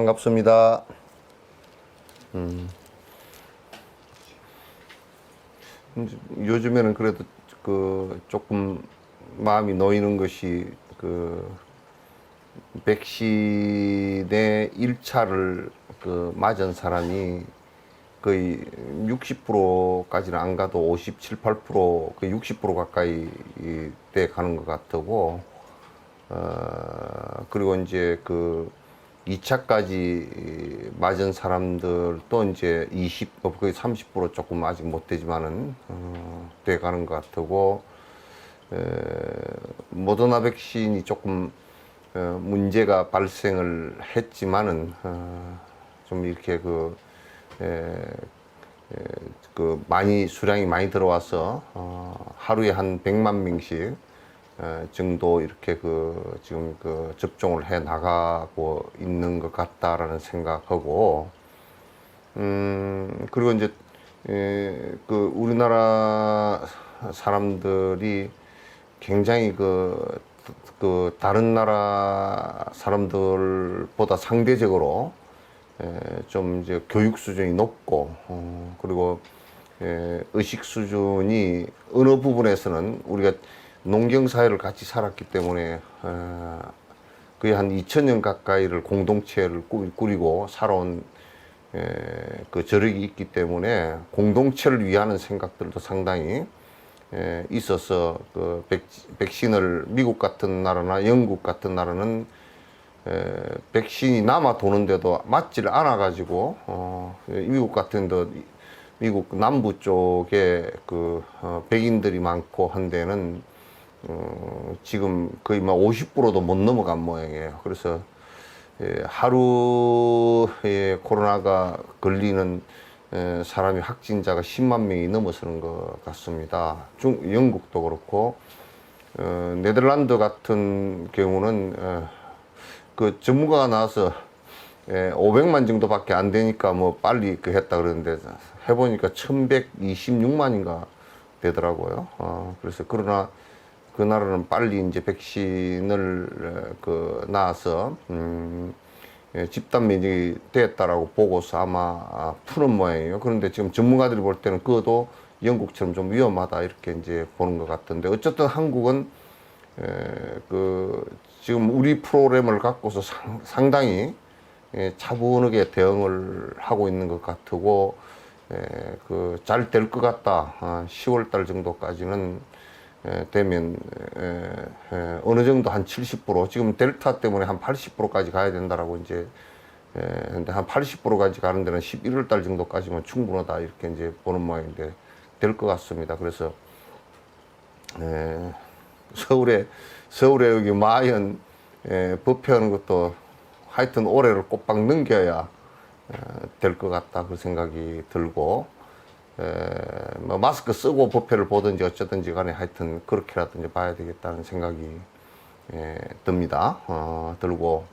반갑습니다. 요즘에는 그래도 조금 마음이 놓이는 것이 백신의 1차를 맞은 사람이 거의 60%까지는 안 가도 57, 8%, 거의 60% 가까이 돼 가는 것 같고, 그리고 이제 2차까지 맞은 사람들도 이제 20, 거의 30% 조금 아직 못 되지만은, 돼 가는 것 같고, 모더나 백신이 조금, 문제가 발생을 했지만은, 좀 이렇게 많이, 수량이 많이 들어와서, 하루에 한 100만 명씩, 정도 이렇게 지금 접종을 해 나가고 있는 것 같다라는 생각하고, 그리고 이제, 우리나라 사람들이 굉장히 다른 나라 사람들보다 상대적으로 좀 이제 교육 수준이 높고, 그리고 의식 수준이 어느 부분에서는 우리가 농경 사회를 같이 살았기 때문에 거의 한 2000년 가까이를 공동체를 꾸리고 살아온 저력이 있기 때문에 공동체를 위하는 생각들도 상당히 있어서 백신을 미국 같은 나라나 영국 같은 나라는 백신이 남아 도는데도 맞지를 않아 가지고 미국 같은 데 미국 남부 쪽에 백인들이 많고 한 데는 지금 거의 막 50%도 못 넘어간 모양이에요. 그래서 하루에 코로나가 걸리는 사람이 확진자가 10만 명이 넘어서는 것 같습니다. 영국도 그렇고, 네덜란드 같은 경우는 전문가가 나와서 500만 정도밖에 안 되니까 뭐 빨리 했다 그러는데 해보니까 1126만인가 되더라고요. 그래서 그러나 그 나라는 빨리 이제 백신을 나와서 집단 면역이 됐다라고 보고서 아마 푸는 모양이에요. 그런데 지금 전문가들이 볼 때는 그것도 영국처럼 좀 위험하다 이렇게 이제 보는 것 같은데, 어쨌든 한국은 지금 우리 프로그램을 갖고서 상당히 차분하게 대응을 하고 있는 것 같고, 잘 될 것 같다. 10월 달 정도까지는 되면 어느 정도 한 70%, 지금 델타 때문에 한 80%까지 가야 된다라고 이제, 근데 한 80%까지 가는 데는 11월 달 정도까지면 충분하다 이렇게 이제 보는 모양인데 될 것 같습니다. 그래서 서울에 여기 마연 법회하는 것도 하여튼 올해를 꼬박 넘겨야 될 것 같다 그 생각이 들고, 뭐 마스크 쓰고 법회를 보든지 어쩌든지 간에 하여튼 그렇게라든지 봐야 되겠다는 생각이 듭니다. 들고,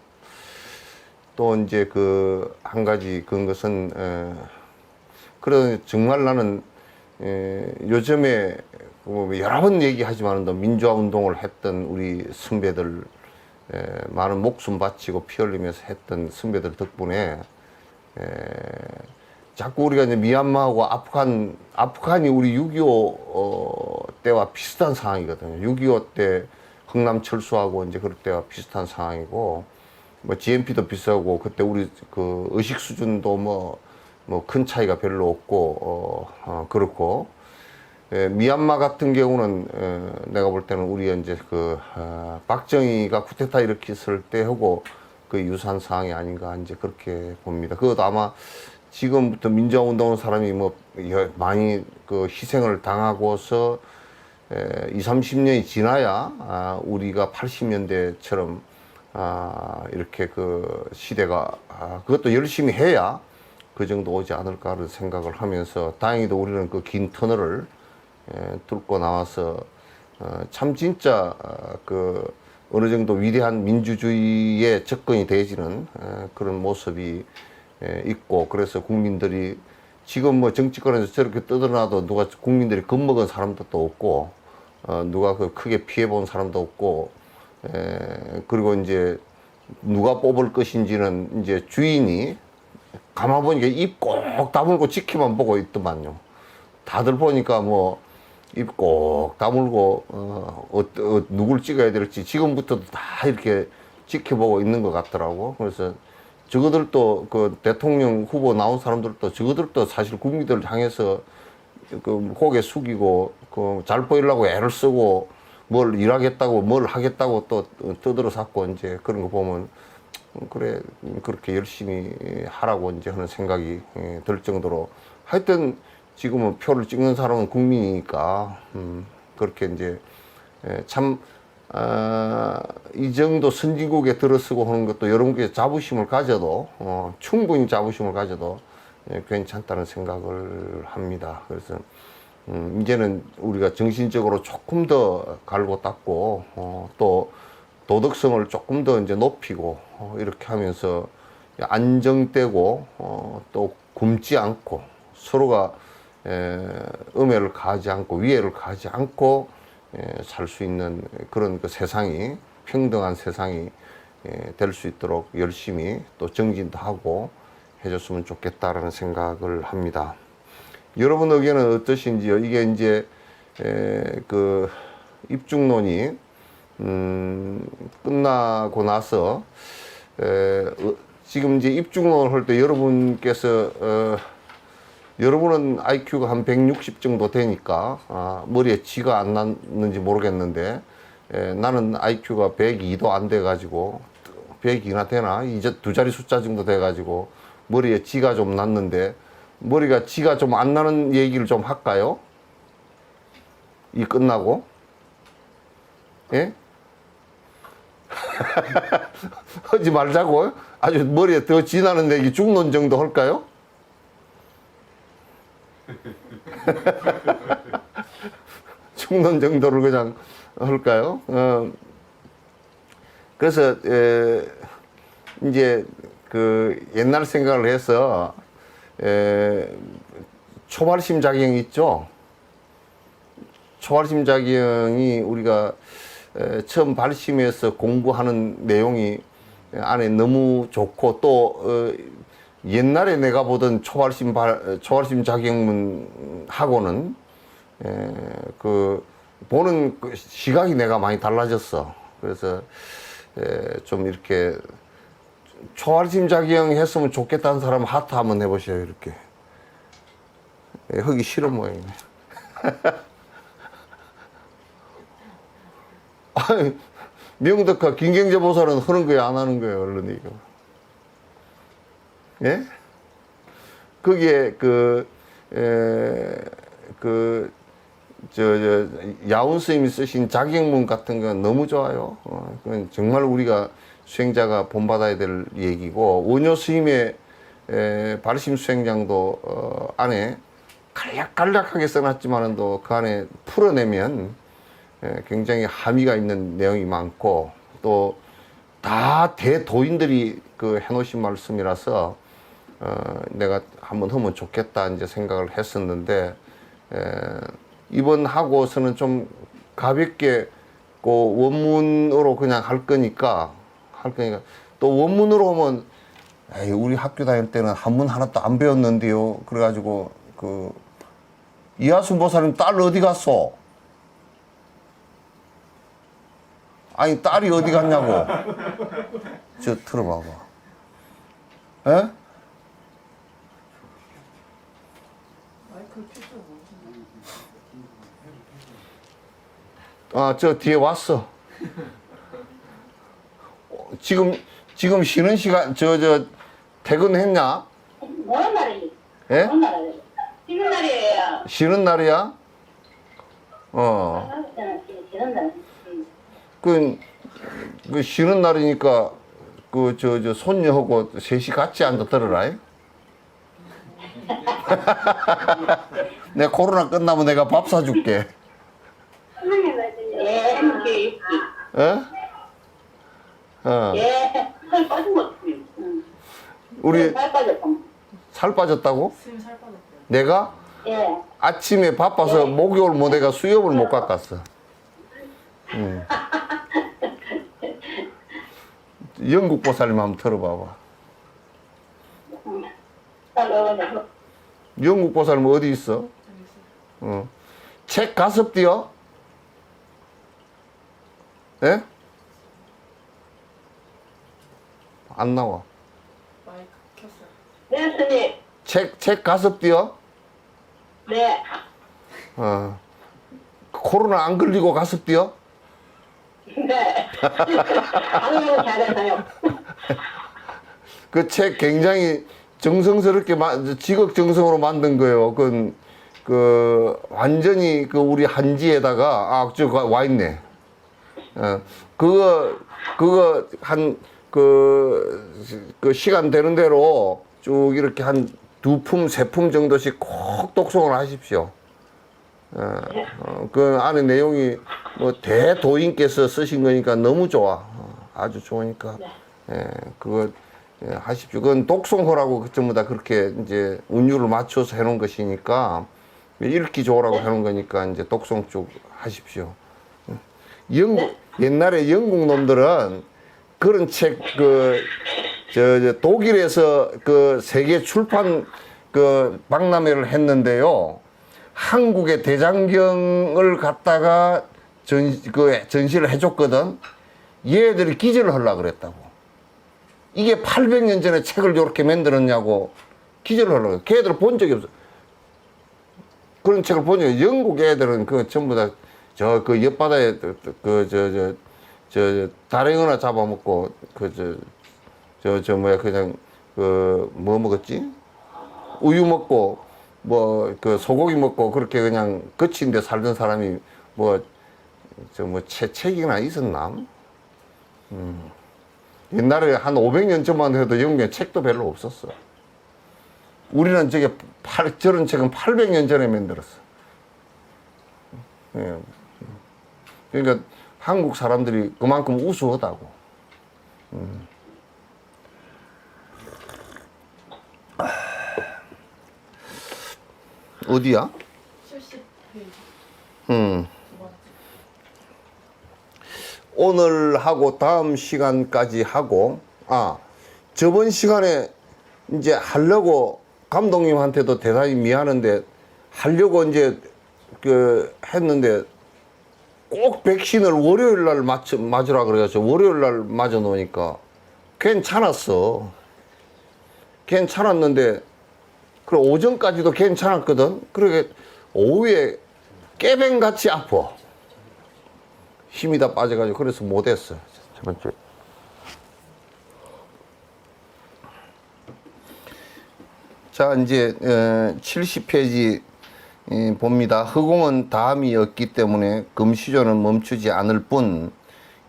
또 이제 한 가지 그런 것은 그런 정말 나는 요즘에 여러 번 얘기하지만도 민주화 운동을 했던 우리 선배들, 많은 목숨 바치고 피 흘리면서 했던 선배들 덕분에 자꾸 우리가 이제 미얀마하고 아프간이 우리 6.25 때와 비슷한 상황이거든요. 6.25 때 흥남 철수하고 이제 그럴 때와 비슷한 상황이고, 뭐 GNP도 비싸고 그때 우리 의식 수준도 뭐 큰 차이가 별로 없고, 그렇고, 미얀마 같은 경우는 내가 볼 때는 우리 이제 박정희가 쿠데타 일으켰을 때 하고 그 유사한 상황이 아닌가 이제 그렇게 봅니다. 그것도 아마 지금부터 민주화 운동하는 사람이 뭐 많이 희생을 당하고서 20, 30년이 지나야 우리가 80년대처럼 이렇게 시대가 그것도 열심히 해야 그 정도 오지 않을까를 생각을 하면서, 다행히도 우리는 긴 터널을 뚫고 나와서 참 진짜 어느 정도 위대한 민주주의에 접근이 되어지는 그런 모습이 있고, 그래서 국민들이 지금 뭐 정치권에서 저렇게 떠들어놔도 누가 국민들이 겁먹은 사람도 또 없고, 누가 크게 피해본 사람도 없고, 그리고 이제 누가 뽑을 것인지는 이제 주인이 가만 보니까 입 꼭 다물고 지키만 보고 있더만요. 다들 보니까 뭐 입 꼭 다물고 누굴 찍어야 될지 지금부터도 다 이렇게 지켜보고 있는 것 같더라고. 그래서 저거들도 그 대통령 후보 나온 사람들도 저거들도 사실 국민들을 향해서 그 고개 숙이고 그 잘 보이려고 애를 쓰고 뭘 일하겠다고 뭘 하겠다고 또 떠들어 샀고 이제 그런 거 보면 그래 그렇게 열심히 하라고 이제 하는 생각이 들 정도로 하여튼 지금은 표를 찍는 사람은 국민이니까 그렇게 이제 참 이 정도 선진국에 들어서고 하는 것도 여러분께 자부심을 가져도 충분히 자부심을 가져도 괜찮다는 생각을 합니다. 그래서 이제는 우리가 정신적으로 조금 더 갈고 닦고 또 도덕성을 조금 더 이제 높이고 이렇게 하면서 안정되고 또 굶지 않고 서로가 음해를 가하지 않고 위해를 가하지 않고 살 수 있는 그런 그 세상이 평등한 세상이 될 수 있도록 열심히 또 정진도 하고 해줬으면 좋겠다라는 생각을 합니다. 여러분 의견은 어떠신지요? 이게 이제 그 입중론이 끝나고 나서 지금 이제 입중론을 할 때 여러분께서 여러분은 IQ가 한 160 정도 되니까 머리에 쥐가 안 났는지 모르겠는데 나는 IQ가 102도 안 돼 가지고 102나 되나? 이제 두 자리 숫자 정도 돼 가지고 머리에 쥐가 좀 났는데 머리가 쥐가 좀 안 나는 얘기를 좀 할까요? 이 끝나고 예? 하지 말자고 아주 머리에 더 쥐 나는 얘기 중론 정도 할까요? 중론 정도를 그냥 할까요? 그래서 이제 그 옛날 생각을 해서 초발심 작용 있죠. 초발심 작용이 우리가 처음 발심해서 공부하는 내용이 안에 너무 좋고 또 옛날에 내가 보던 초발심 작용문하고는 그 보는 그 시각이 내가 많이 달라졌어. 그래서 좀 이렇게 초발심 작용 했으면 좋겠다는 사람 하트 한번 해보세요. 이렇게 하기 싫은 모양이네. 아니, 명덕과 김경재 보살은 하는 거야 안 하는 거예요? 얼른 이거. 예? 거기에 야운 스님이 쓰신 자격문 같은 건 너무 좋아요. 그건 정말 우리가 수행자가 본받아야 될 얘기고, 원효 스님의 발심 수행장도 안에 간략간략하게 써놨지만은 그 안에 풀어내면 굉장히 함의가 있는 내용이 많고, 또 다 대도인들이 그 해놓으신 말씀이라서 내가 한번 하면 좋겠다 이제 생각을 했었는데 이번 하고서는 좀 가볍게 그 원문으로 그냥 할 거니까 또 원문으로 하면 에이, 우리 학교 다닐 때는 한문 하나도 안 배웠는데요. 그래가지고 그 이하순 보살님 딸 어디 갔어? 아니 딸이 어디 갔냐고. 저 들어봐봐. 에? 저 뒤에 왔어. 지금 쉬는 시간, 퇴근했냐? 뭐는 날이? 예? 뭐는 날이? 쉬는 날이에요. 쉬는 날이야? 쉬는 날. 그 쉬는 날이니까, 손녀하고 셋이 같이 앉아 들어라. 내가 코로나 끝나면 내가 밥 사줄게. 예, 이렇게 입기. 예? 예, 살 빠진 것 같아요. 우리 살 빠졌어. 살 빠졌다고? 수임 살 빠졌대요. 내가 예. 아침에 바빠서 목욕을 못 해가 수염을 못 깎았어. 영국 보살님 한번 들어봐봐. 따라오냐고. 영국 보살님 어디 있어? 책 가섭디요? 예? 안 나와. 마이크 켰어요. 네, 스님. 책 가섭디요? 네. 코로나 안 걸리고 가섭디요? 네. 아무 잘해서요. 그 책 굉장히 정성스럽게 지극정성으로 만든 거예요. 그 완전히 그 우리 한지에다가 저 와 있네. 그거 한 그 시간 되는 대로 쭉 이렇게 한 2품, 3품 정도씩 꼭 독송을 하십시오. 그 안에 내용이 뭐 대도인께서 쓰신 거니까 너무 좋아. 아주 좋으니까. 그거 하십시오. 그건 독송호라고 전부 다 그렇게 이제 운율을 맞춰서 해놓은 것이니까 읽기 좋으라고 해놓은 거니까 이제 독송 쭉 하십시오. 옛날에 영국 놈들은 그런 책 독일에서 그 세계 출판 박람회를 했는데요. 한국의 대장경을 갖다가 전시를 해줬거든. 얘들이 기절을 하려고 그랬다고. 이게 800년 전에 책을 이렇게 만들었냐고 기절을 하려고 그래. 걔들은 본 적이 없어. 그런 책을 본 적이 없어. 영국 애들은 전부 다 그 옆바다에 다랭어나 잡아먹고 그냥 뭐 먹었지? 우유 먹고 소고기 먹고 그렇게 그냥 거친 데 살던 사람이 책이나 있었나? 옛날에 한 500년 전만 해도 영국에 책도 별로 없었어. 우리는 저런 책은 800년 전에 만들었어. 그러니까 한국 사람들이 그만큼 우수하다고. 어디야? 70페이지. 오늘 하고 다음 시간까지 하고, 저번 시간에 이제 하려고 감독님한테도 대단히 미안한데, 하려고 이제 했는데, 꼭 백신을 월요일 날 맞으라 그래가지고, 월요일 날 맞아 놓으니까 괜찮았어. 괜찮았는데, 그래, 오전까지도 괜찮았거든? 그러게, 오후에 깨뱅같이 아파. 힘이 다 빠져가지고 그래서 못했어. 저번 주에. 자, 이제 70페이지 봅니다. 허공은 다함이 없기 때문에 금시조는 멈추지 않을 뿐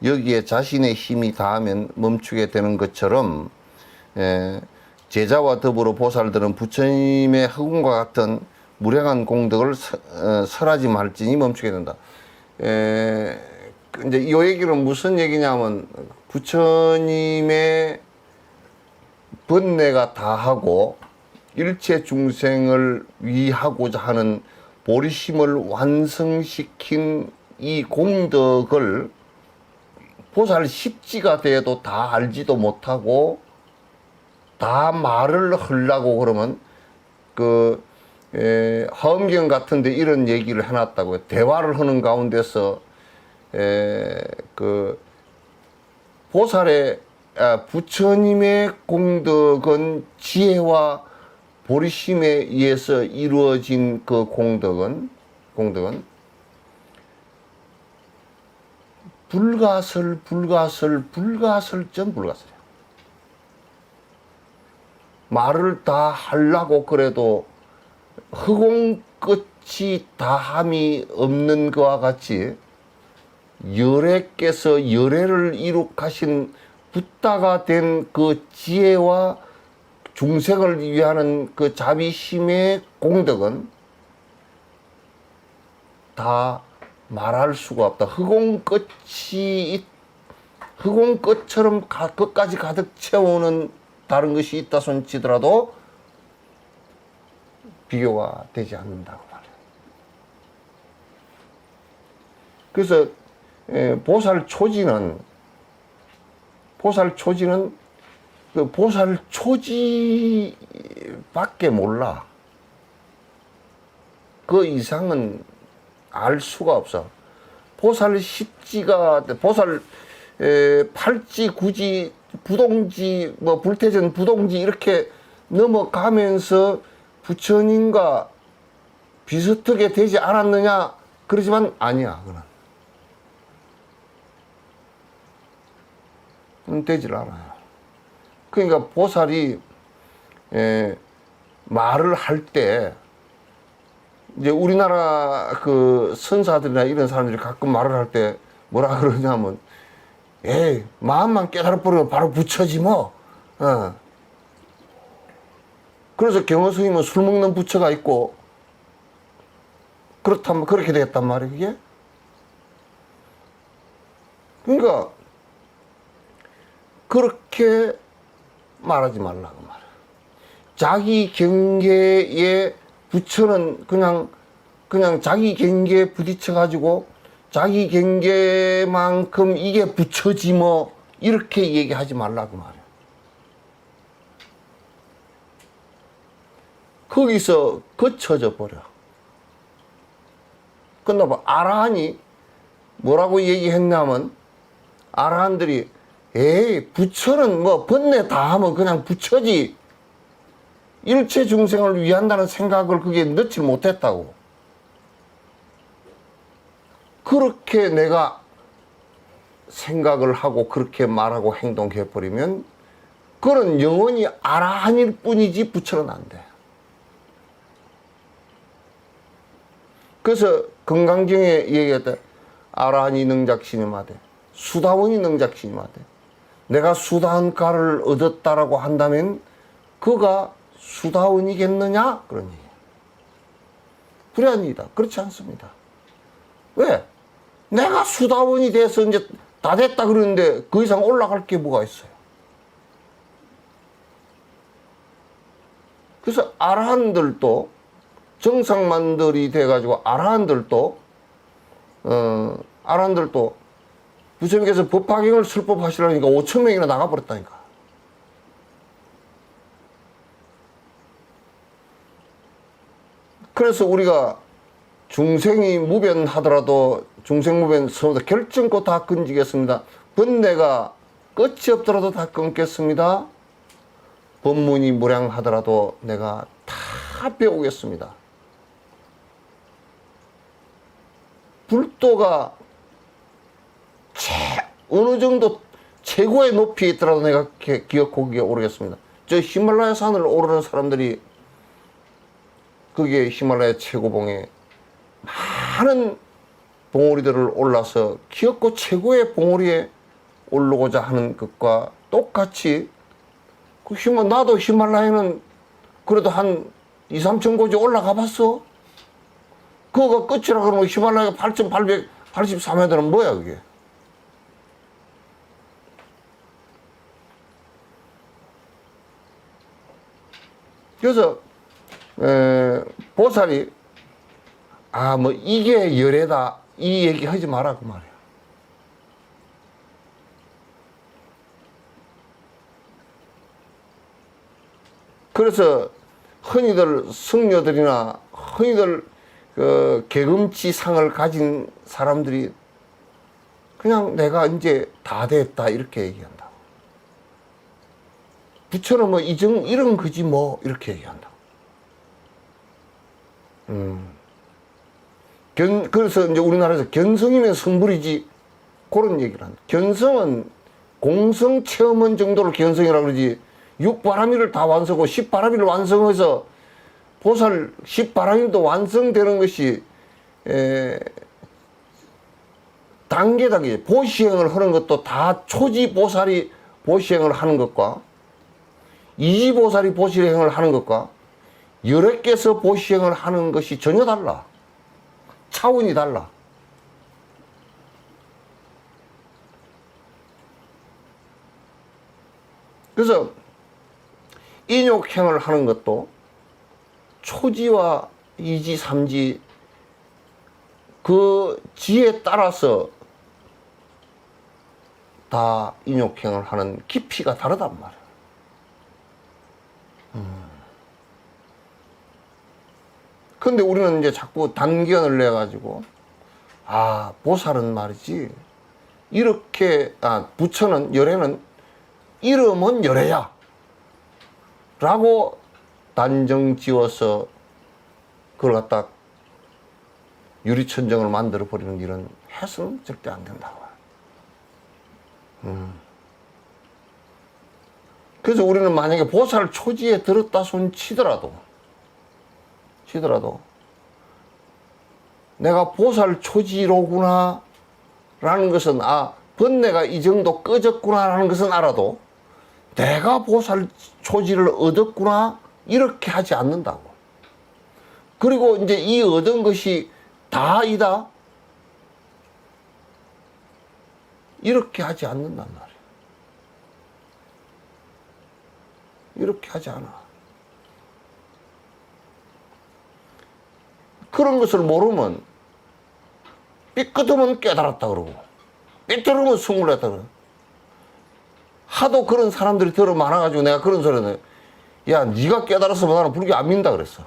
여기에 자신의 힘이 닿으면 멈추게 되는 것처럼 제자와 더불어 보살들은 부처님의 허공과 같은 무량한 공덕을 설하지 말지니 멈추게 된다. 이제 이 얘기는 무슨 얘기냐면 부처님의 번뇌가 다하고 일체 중생을 위하고자 하는 보리심을 완성시킨 이 공덕을 보살 십지가 돼도 다 알지도 못하고 다 말을 하려고 그러면 화엄경 같은데 이런 얘기를 해놨다고요. 대화를 하는 가운데서 보살의 부처님의 공덕은 지혜와 보리심에 의해서 이루어진 그 공덕은 불가설전 불가설이야. 말을 다 하려고 그래도 허공 끝이 다함이 없는 것과 같이 열애께서 열애를 이룩하신 붓다가 된 그 지혜와 중생을 위하는 그 자비심의 공덕은 다 말할 수가 없다. 허공 끝처럼 끝까지 가득 채우는 다른 것이 있다 손치더라도 비교가 되지 않는다고 말이야. 그래서 보살 초지는 보살 초지는 그 보살 초지밖에 몰라. 그 이상은 알 수가 없어. 보살 십지가, 보살 팔지, 구지, 부동지, 뭐 불태전 부동지 이렇게 넘어가면서 부처님과 비슷하게 되지 않았느냐? 그러지만 아니야, 그는. 되질 않아요. 그러니까 보살이 말을 할 때, 이제 우리나라 그 선사들이나 이런 사람들이 가끔 말을 할 때 뭐라 그러냐면, 에이, 마음만 깨달아버리면 바로 부처지 뭐. 그래서 경허 스님은 술 먹는 부처가 있고, 그렇다면 그렇게 되겠단 말이에요, 그게? 그러니까, 그렇게 말하지 말라고 말이야. 자기 경계에 부처는 그냥 자기 경계에 부딪혀가지고 자기 경계만큼 이게 부처지 뭐 이렇게 얘기하지 말라고 말이야. 거기서 거쳐져 버려. 끝나봐. 아라한이 뭐라고 얘기했냐면, 아라한들이 에이, 부처는 뭐 번뇌 다 하면 그냥 부처지, 일체 중생을 위한다는 생각을 그게 넣지 못했다고. 그렇게 내가 생각을 하고 그렇게 말하고 행동해버리면 그건 영원히 아라한일 뿐이지 부처는 안 돼. 그래서 건강경에 얘기했다. 아라한이 능작신임하되 수다원이 능작신임하되, 내가 수다원가를 얻었다라고 한다면 그가 수다원이겠느냐? 그런 얘기예요. 불연이다. 그렇지 않습니다. 왜? 내가 수다원이 돼서 이제 다 됐다 그러는데 그 이상 올라갈 게 뭐가 있어요? 그래서 아라한들도, 정상만들이 돼가지고 아라한들도 부처님께서 법화경을 설법하시려니까 5천 명이나 나가버렸다니까. 그래서 우리가 중생이 무변하더라도 중생무변 서로도 결정코 다 끊지겠습니다. 번뇌가 끝이 없더라도 다 끊겠습니다. 법문이 무량하더라도 내가 다 배우겠습니다. 불도가 어느 정도 최고의 높이에 있더라도 내가 기어코기에 오르겠습니다. 저 히말라야 산을 오르는 사람들이 그게 히말라야 최고봉에 많은 봉우리들을 올라서 기어코 최고의 봉우리에 오르고자 하는 것과 똑같이, 나도 히말라야는 그래도 한 2, 3천 고지 올라가 봤어. 그거가 끝이라 그러면 히말라야가 8,883m는 뭐야 그게? 그래서 보살이 뭐 이게 열애다 이 얘기 하지 마라 그 말이야. 그래서 흔히들 승려들이나 흔히들 그 계금치 상을 가진 사람들이 그냥 내가 이제 다 됐다 이렇게 얘기한다. 부처는 뭐 이런 거지 뭐 이렇게 얘기한다. 그래서 이제 우리나라에서 견성이면 성불이지 그런 얘기를 한다. 견성은 공성 체험원 정도를 견성이라고 그러지, 육바라밀을 다 완성하고 십바라밀을 완성해서 보살 십바라밀도 완성되는 것이 단계단계 보시행을 하는 것도 다 초지보살이 보시행을 하는 것과 이지보살이 보시행을 하는 것과 여러 개서 보시행을 하는 것이 전혀 달라. 차원이 달라. 그래서 인욕행을 하는 것도 초지와 이지, 삼지 그 지에 따라서 다 인욕행을 하는 깊이가 다르단 말이야. 근데 우리는 이제 자꾸 단견을 내가지고, 아, 보살은 말이지, 이렇게, 부처는, 열애는, 이름은 열애야. 라고 단정 지어서 그걸 갖다 유리천정을 만들어 버리는 일은 해서는 절대 안 된다고. 그래서 우리는 만약에 보살 초지에 들었다 손 치더라도 내가 보살 초지로구나 라는 것은, 번뇌가 이 정도 꺼졌구나 라는 것은 알아도 내가 보살 초지를 얻었구나 이렇게 하지 않는다고. 그리고 이제 이 얻은 것이 다이다 이렇게 하지 않는단 말이에요. 이렇게 하지 않아. 그런 것을 모르면 삐끗하면 깨달았다 그러고 삐뚤으면 승물했다 그러고, 하도 그런 사람들이 들어 많아가지고 내가 그런 소리는, 야, 네가 깨달았으면 나는 불교 안 믿는다 그랬어.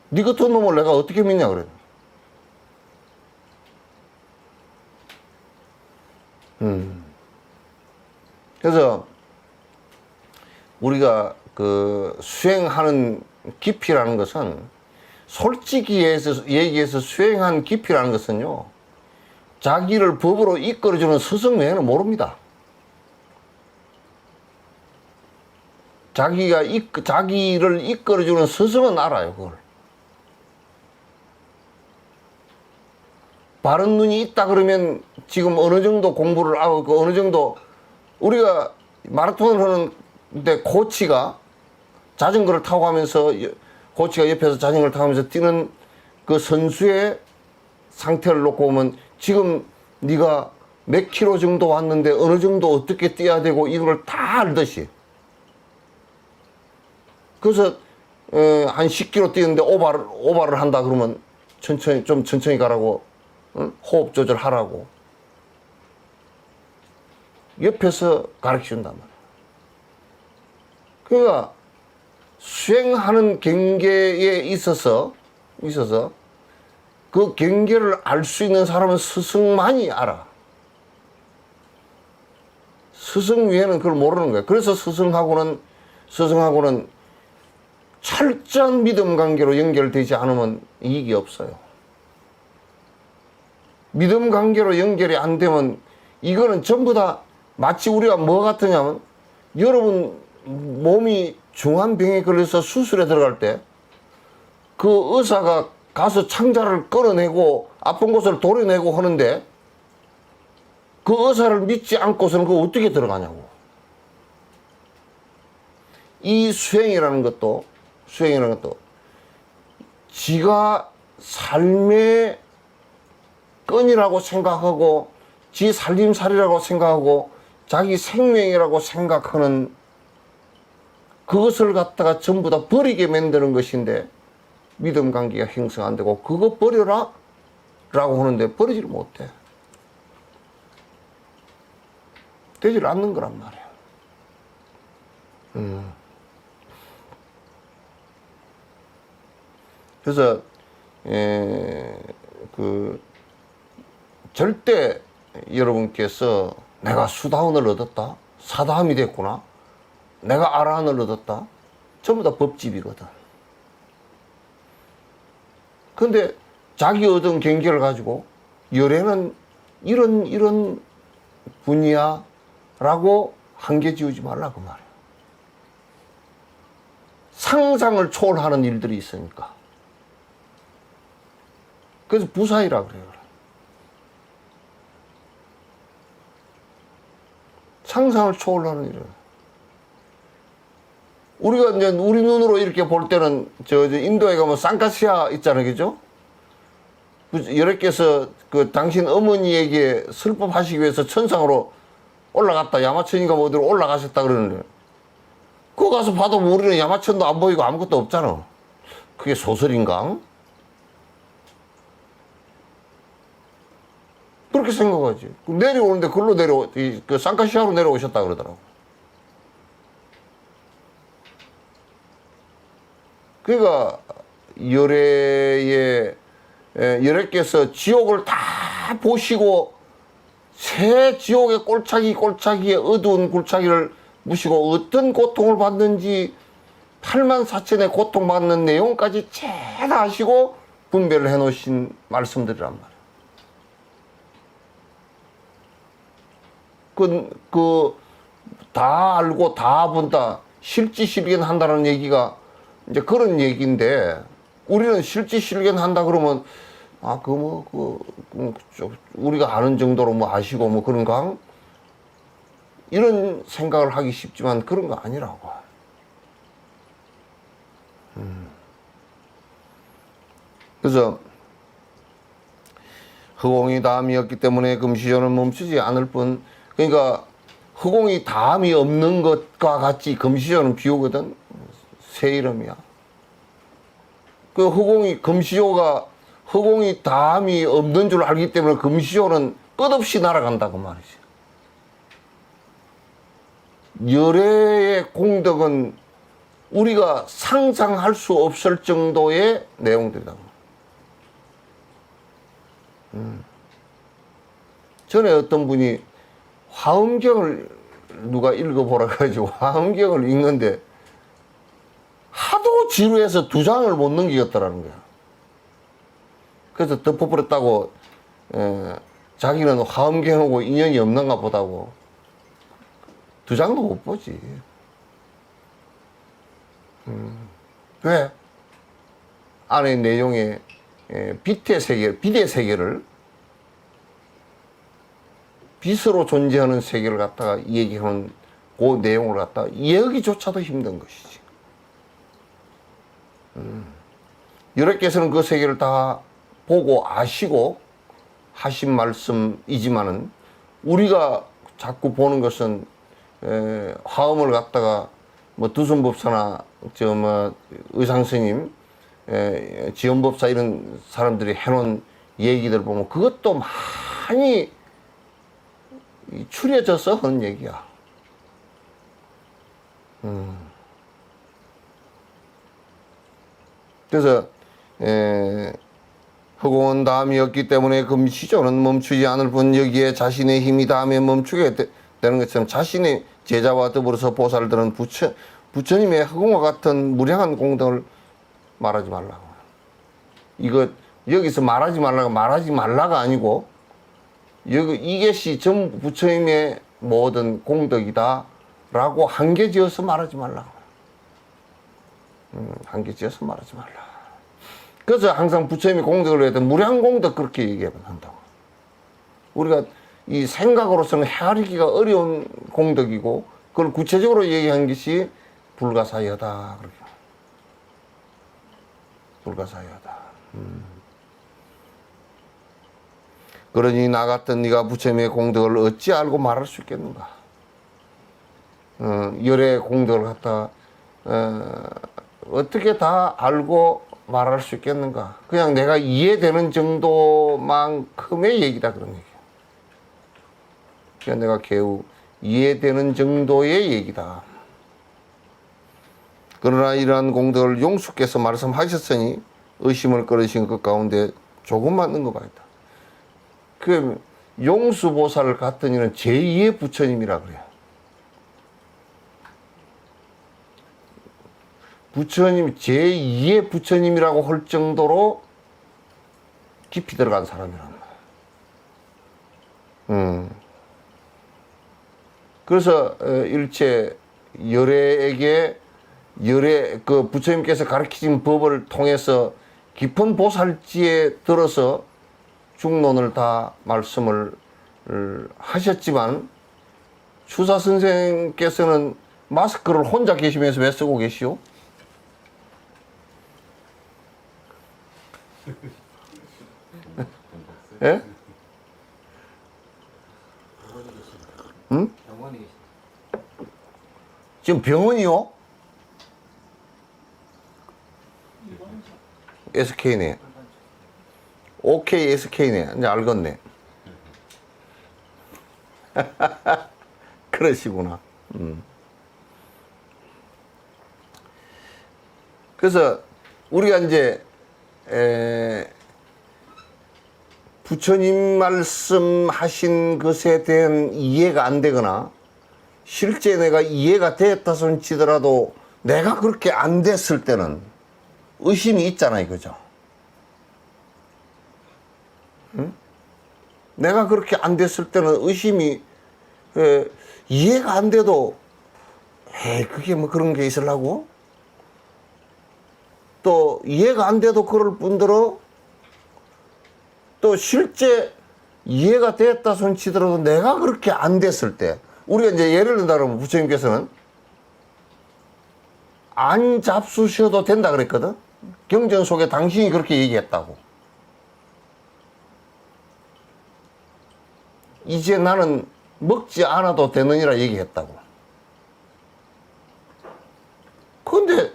네 같은 놈을 내가 어떻게 믿냐 그래. 그래서 우리가 그 수행하는 깊이라는 것은, 솔직히 얘기해서 수행한 깊이라는 것은요, 자기를 법으로 이끌어주는 스승 외에는 모릅니다. 자기를 이끌어주는 스승은 알아요, 그걸. 바른 눈이 있다 그러면 지금 어느 정도 공부를 하고, 어느 정도, 우리가 마라톤을 하는데 코치가 자전거를 타고 가면서, 코치가 옆에서 자전거를 타고 가면서 뛰는 그 선수의 상태를 놓고 보면, 지금 네가 몇 킬로 정도 왔는데 어느 정도 어떻게 뛰어야 되고 이런 걸 다 알듯이. 그래서 한 10km 뛰는데 오바를 한다 그러면 좀 천천히 가라고, 호흡 조절하라고 옆에서 가르쳐준단 말이야. 그러니까 수행하는 경계에 있어서 그 경계를 알 수 있는 사람은 스승만이 알아. 스승 위에는 그걸 모르는 거야. 그래서 스승하고는 철저한 믿음 관계로 연결되지 않으면 이익이 없어요. 믿음 관계로 연결이 안 되면, 이거는 전부 다 마치 우리가 뭐 같으냐면, 여러분 몸이 중한 병에 걸려서 수술에 들어갈 때 그 의사가 가서 창자를 끌어내고 아픈 곳을 도려내고 하는데, 그 의사를 믿지 않고서는 그거 어떻게 들어가냐고. 이 수행이라는 것도 지가 삶의 끈이라고 생각하고, 지 살림살이라고 생각하고, 자기 생명이라고 생각하는 그것을 갖다가 전부 다 버리게 만드는 것인데, 믿음 관계가 형성 안 되고, 그거 버려라 라고 하는데 버리지를 못해. 되질 않는 거란 말이야. 그래서 절대 여러분께서 내가 수다원을 얻었다, 사다함이 됐구나, 내가 아라한을 얻었다, 전부 다 법집이거든. 근데 자기 얻은 경계를 가지고 열애는 이런 분이야 라고 한계 지우지 말라 그 말이야. 상상을 초월하는 일들이 있으니까. 그래서 부사이라 그래요. 상상을 초월하는 일이에요. 우리가 이제 우리 눈으로 이렇게 볼 때는 인도에 가면 쌍카시아 있잖아요, 그죠? 여러께서 그 당신 어머니에게 슬픔하시기 위해서 천상으로 올라갔다, 야마천인가 뭐 어디로 올라가셨다 그러는데, 그거 가서 봐도 우리는 야마천도 안 보이고 아무것도 없잖아. 그게 소설인가? 그렇게 생각하지. 내려오는데 글로 그 산카시아로 내려오셨다 그러더라고. 그러니까 열애께서 지옥을 다 보시고 새 지옥의 꼴차기에 어두운 굴차기를 무시고 어떤 고통을 받는지 8만 4천의 고통받는 내용까지 죄다 아시고 분별을 해놓으신 말씀들이란 말이에요. 다 알고 다 본다, 실지실견한다는 얘기가 이제 그런 얘기인데, 우리는 실지실견한다 그러면 우리가 아는 정도로 뭐 아시고 뭐 그런가? 이런 생각을 하기 쉽지만 그런 거 아니라고. 그래서 허공이 다음이었기 때문에 금시조는 멈추지 않을 뿐, 그러니까 허공이 다음이 없는 것과 같이 금시조는 비오거든. 새 이름이야. 그 허공이 다음이 없는 줄 알기 때문에 금시조는 끝없이 날아간다고 말이지. 열애의 공덕은 우리가 상상할 수 없을 정도의 내용들이다. 전에 어떤 분이 화엄경을 누가 읽어보라 가지고 화엄경을 읽는데 하도 지루해서 2장을 못 넘기겠더라는 거야. 그래서 덮어버렸다고, 자기는 화엄경하고 인연이 없는가 보다고 2장도 못 보지. 왜? 안의 내용에 빛의 세계를 빛으로 존재하는 세계를 갖다가 얘기하는 그 내용을 갖다가 이해하기조차도 힘든 것이지. 여러께서는 그 세계를 다 보고 아시고 하신 말씀이지만은 우리가 자꾸 보는 것은 화엄을 갖다가 뭐 두순법사나 의상스님, 지연법사 이런 사람들이 해놓은 얘기들 보면 그것도 많이 추려져서 하는 얘기야. 그래서 허공은 다음이었기 때문에 금시조는 멈추지 않을 뿐 여기에 자신의 힘이 다음에 멈추게 되는 것처럼 자신의 제자와 더불어서 보살들은 부처님의 허공과 같은 무량한 공덕을 말하지 말라고. 이거 여기서 말하지 말라가 아니고 이것이 전부 부처님의 모든 공덕이다 라고 한계지어서 말하지 말라고. 한계지어서 말하지 말라. 그래서 항상 부처님의 공덕을 위해서 무량 공덕 그렇게 얘기하면 한다고. 우리가 이 생각으로서는 헤아리기가 어려운 공덕이고 그걸 구체적으로 얘기한 것이 불가사의하다. 그렇게. 불가사의하다. 그러니 나 같은 네가 부처님의 공덕을 어찌 알고 말할 수 있겠는가? 열의 공덕을 갖다 어떻게 다 알고 말할 수 있겠는가? 그냥 내가 이해되는 정도만큼의 얘기다 그런 얘기야. 그냥 내가 겨우 이해되는 정도의 얘기다. 그러나 이러한 공덕을 용수께서 말씀하셨으니 의심을 끌으신 것 가운데 조금 맞는 것 같다. 그 용수보살 같은 이는 제2의 부처님이라 그래요. 부처님, 제2의 부처님이라고 할 정도로 깊이 들어간 사람이란 말이야. 그래서 일체 열애에게 그 부처님께서 가르치신 법을 통해서 깊은 보살지에 들어서 중론을 다 말씀을 하셨지만 추사 선생께서는 마스크를 혼자 계시면서 왜 쓰고 계시오? 예? 응? 지금 병원이요? SK네. OK SK네. 이제 알겠네. 그러시구나. 그래서 우리가 이제 부처님 말씀하신 것에 대한 이해가 안 되거나 실제 내가 이해가 되었다 손 치더라도 내가 그렇게 안 됐을 때는 의심이 있잖아요. 그죠? 응? 내가 그렇게 안 됐을 때는 의심이 이해가 안 돼도 그게 뭐 그런 게 있으려고? 또 이해가 안 돼도 그럴 뿐더러 또 실제 이해가 됐다 손 치더라도 내가 그렇게 안 됐을 때 우리가 이제 예를 든다면 부처님께서는 안 잡수셔도 된다 그랬거든. 경전 속에 당신이 그렇게 얘기했다고. 이제 나는 먹지 않아도 되느니라 얘기했다고. 그런데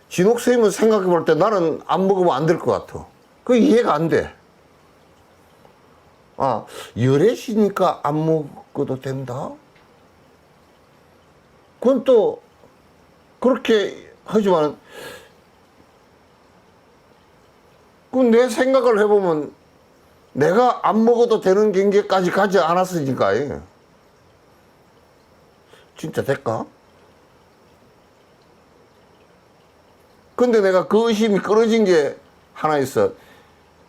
진옥 선생님은 생각해 볼 때 나는 안 먹으면 안 될 것 같아. 그 이해가 안 돼. 아, 열애시니까 안 먹어도 된다? 그건 또 그렇게 하지만 그 내 생각을 해보면 내가 안 먹어도 되는 경계까지 가지 않았으니까 진짜 될까? 근데 내가 그 의심이 끊어진 게 하나 있어.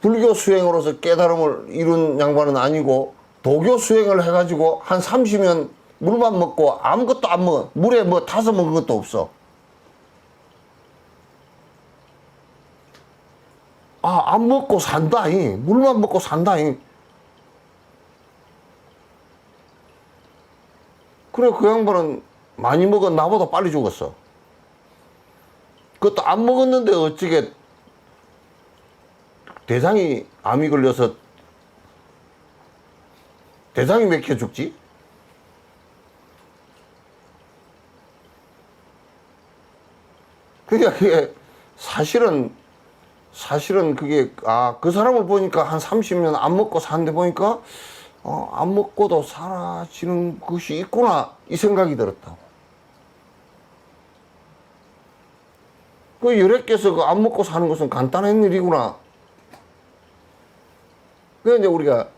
불교 수행으로서 깨달음을 이룬 양반은 아니고 도교 수행을 해가지고 한 30년 물만 먹고 아무것도 안 먹어. 물에 뭐 타서 먹은 것도 없어. 아, 안 먹고 산다잉. 물만 먹고 산다잉. 그래, 그 양반은 많이 먹은 나보다 빨리 죽었어. 그것도 안 먹었는데 어찌게 대장이 암이 걸려서 대장이 맥혀 죽지? 그러니까 그게 사실은 그게 그 사람을 보니까 한 30년 안 먹고 사는데 보니까 안 먹고도 사라지는 것이 있구나 이 생각이 들었다고. 그 열애께서 그 안 먹고 사는 것은 간단한 일이구나. 그래서 이제 우리가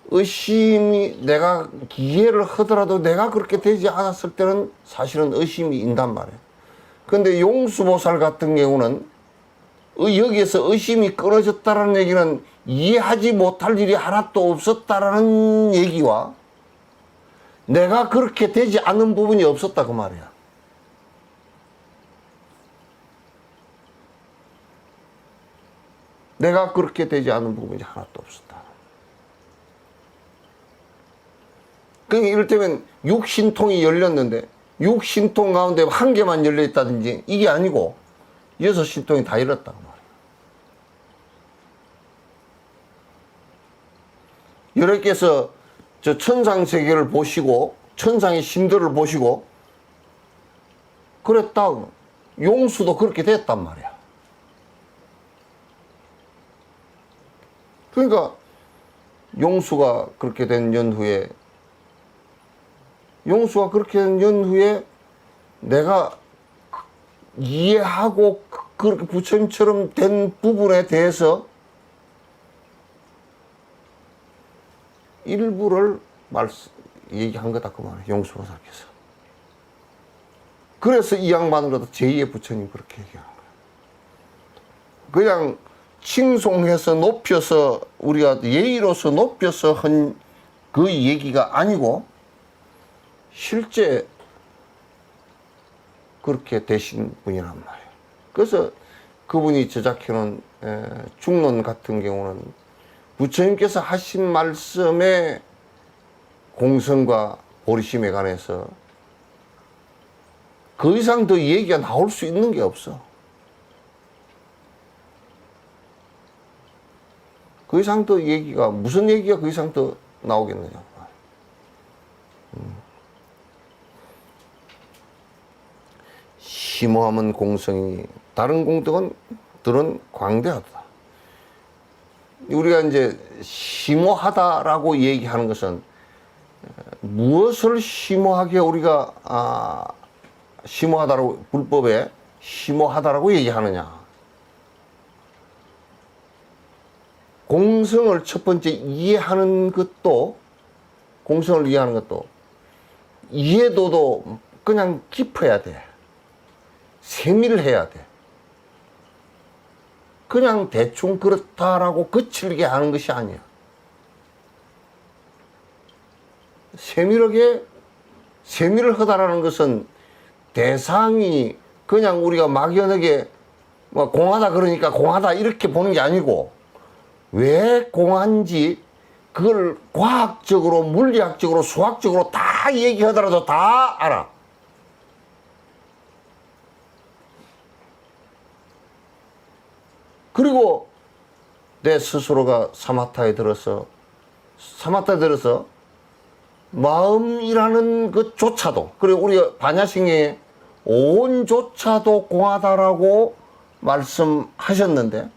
의심이 내가 기회를 하더라도 내가 그렇게 되지 않았을 때는 사실은 의심이 인단 말이에요. 근데 용수보살 같은 경우는 여기에서 의심이 끊어졌다는 얘기는 이해하지 못할 일이 하나도 없었다라는 얘기와 내가 그렇게 되지 않는 부분이 없었다 그 말이야. 내가 그렇게 되지 않은 부분이 하나도 없었다. 그러니까 이를테면 육신통이 열렸는데 육신통 가운데 한 개만 열려있다든지 이게 아니고 6신통이 다 열렸다 그 말이야. 여러께서 저 천상세계를 보시고 천상의 신들을 보시고 그랬다. 용수도 그렇게 됐단 말이야. 그러니까 용수가 그렇게 된 연후에 내가 이해하고 그렇게 부처님처럼 된 부분에 대해서 일부를 얘기한 거다 그 말이에요. 용수보살께서. 그래서 이 양반으로도 제2의 부처님 그렇게 얘기하는 거예요. 그냥 칭송해서 높여서 우리가 예의로서 높여서 한 그 얘기가 아니고 실제 그렇게 되신 분이란 말이에요. 그래서 그분이 제작해놓은 중론 같은 경우는 부처님께서 하신 말씀의 공성과 보리심에 관해서 그 이상 더 얘기가 나올 수 있는 게 없어. 그 이상 더 얘기가, 무슨 얘기가 그 이상 더 나오겠느냐. 심오함은 공성이, 다른 공덕들은 광대하다. 우리가 이제 심오하다라고 얘기하는 것은 무엇을 심오하게 우리가 심오하다라고 불법에 심오하다라고 얘기하느냐? 공성을 첫 번째 이해하는 것도 공성을 이해하는 것도 이해도도 그냥 깊어야 돼. 세밀해야 돼. 그냥 대충 그렇다라고 거칠게 하는 것이 아니야. 세밀하다라는 것은 대상이 그냥 우리가 막연하게 뭐 공하다 그러니까 공하다 이렇게 보는 게 아니고 왜 공한지 그걸 과학적으로 물리학적으로 수학적으로 다 얘기하더라도 다 알아. 그리고 내 스스로가 사마타에 들어서 마음이라는 것조차도, 그리고 우리가 반야싱에 온조차도 공하다라고 말씀하셨는데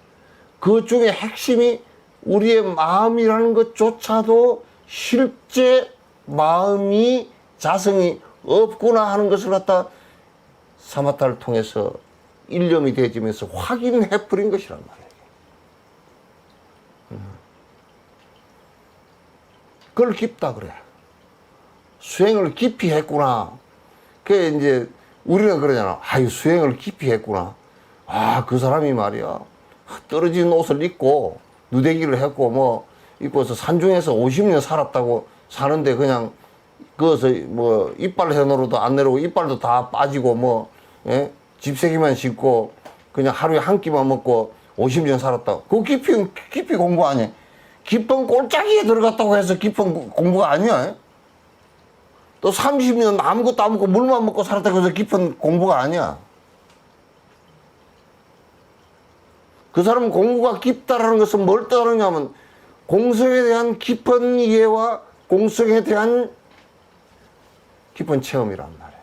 그 중에 핵심이 우리의 마음이라는 것조차도 실제 마음이 자성이 없구나 하는 것을 갖다 사마타를 통해서 일념이 되어지면서 확인해 버린 것이란 말이에요. 그걸 깊다 그래. 수행을 깊이 했구나. 그게 이제 우리는 그러잖아. 아유, 수행을 깊이 했구나. 아, 그 사람이 말이야. 떨어진 옷을 입고 누대기를 했고 뭐 입고서 산중에서 50년 살았다고 사는데 그냥 그것서 뭐 이빨 해놓으로도 안 내려오고 이빨도 다 빠지고 뭐 예? 집세기만 싣고 그냥 하루에 한 끼만 먹고 50년 살았다. 그거 깊이 공부 아니야. 깊은 꼴짜기에 들어갔다고 해서 깊은 공부가 아니야. 또 30년 아무것도 안 먹고 물만 먹고 살았다고 해서 깊은 공부가 아니야. 그 사람은 공부가 깊다라는 것은 뭘 뜻하느냐면 공성에 대한 깊은 이해와 공성에 대한 깊은 체험이란 말이에요.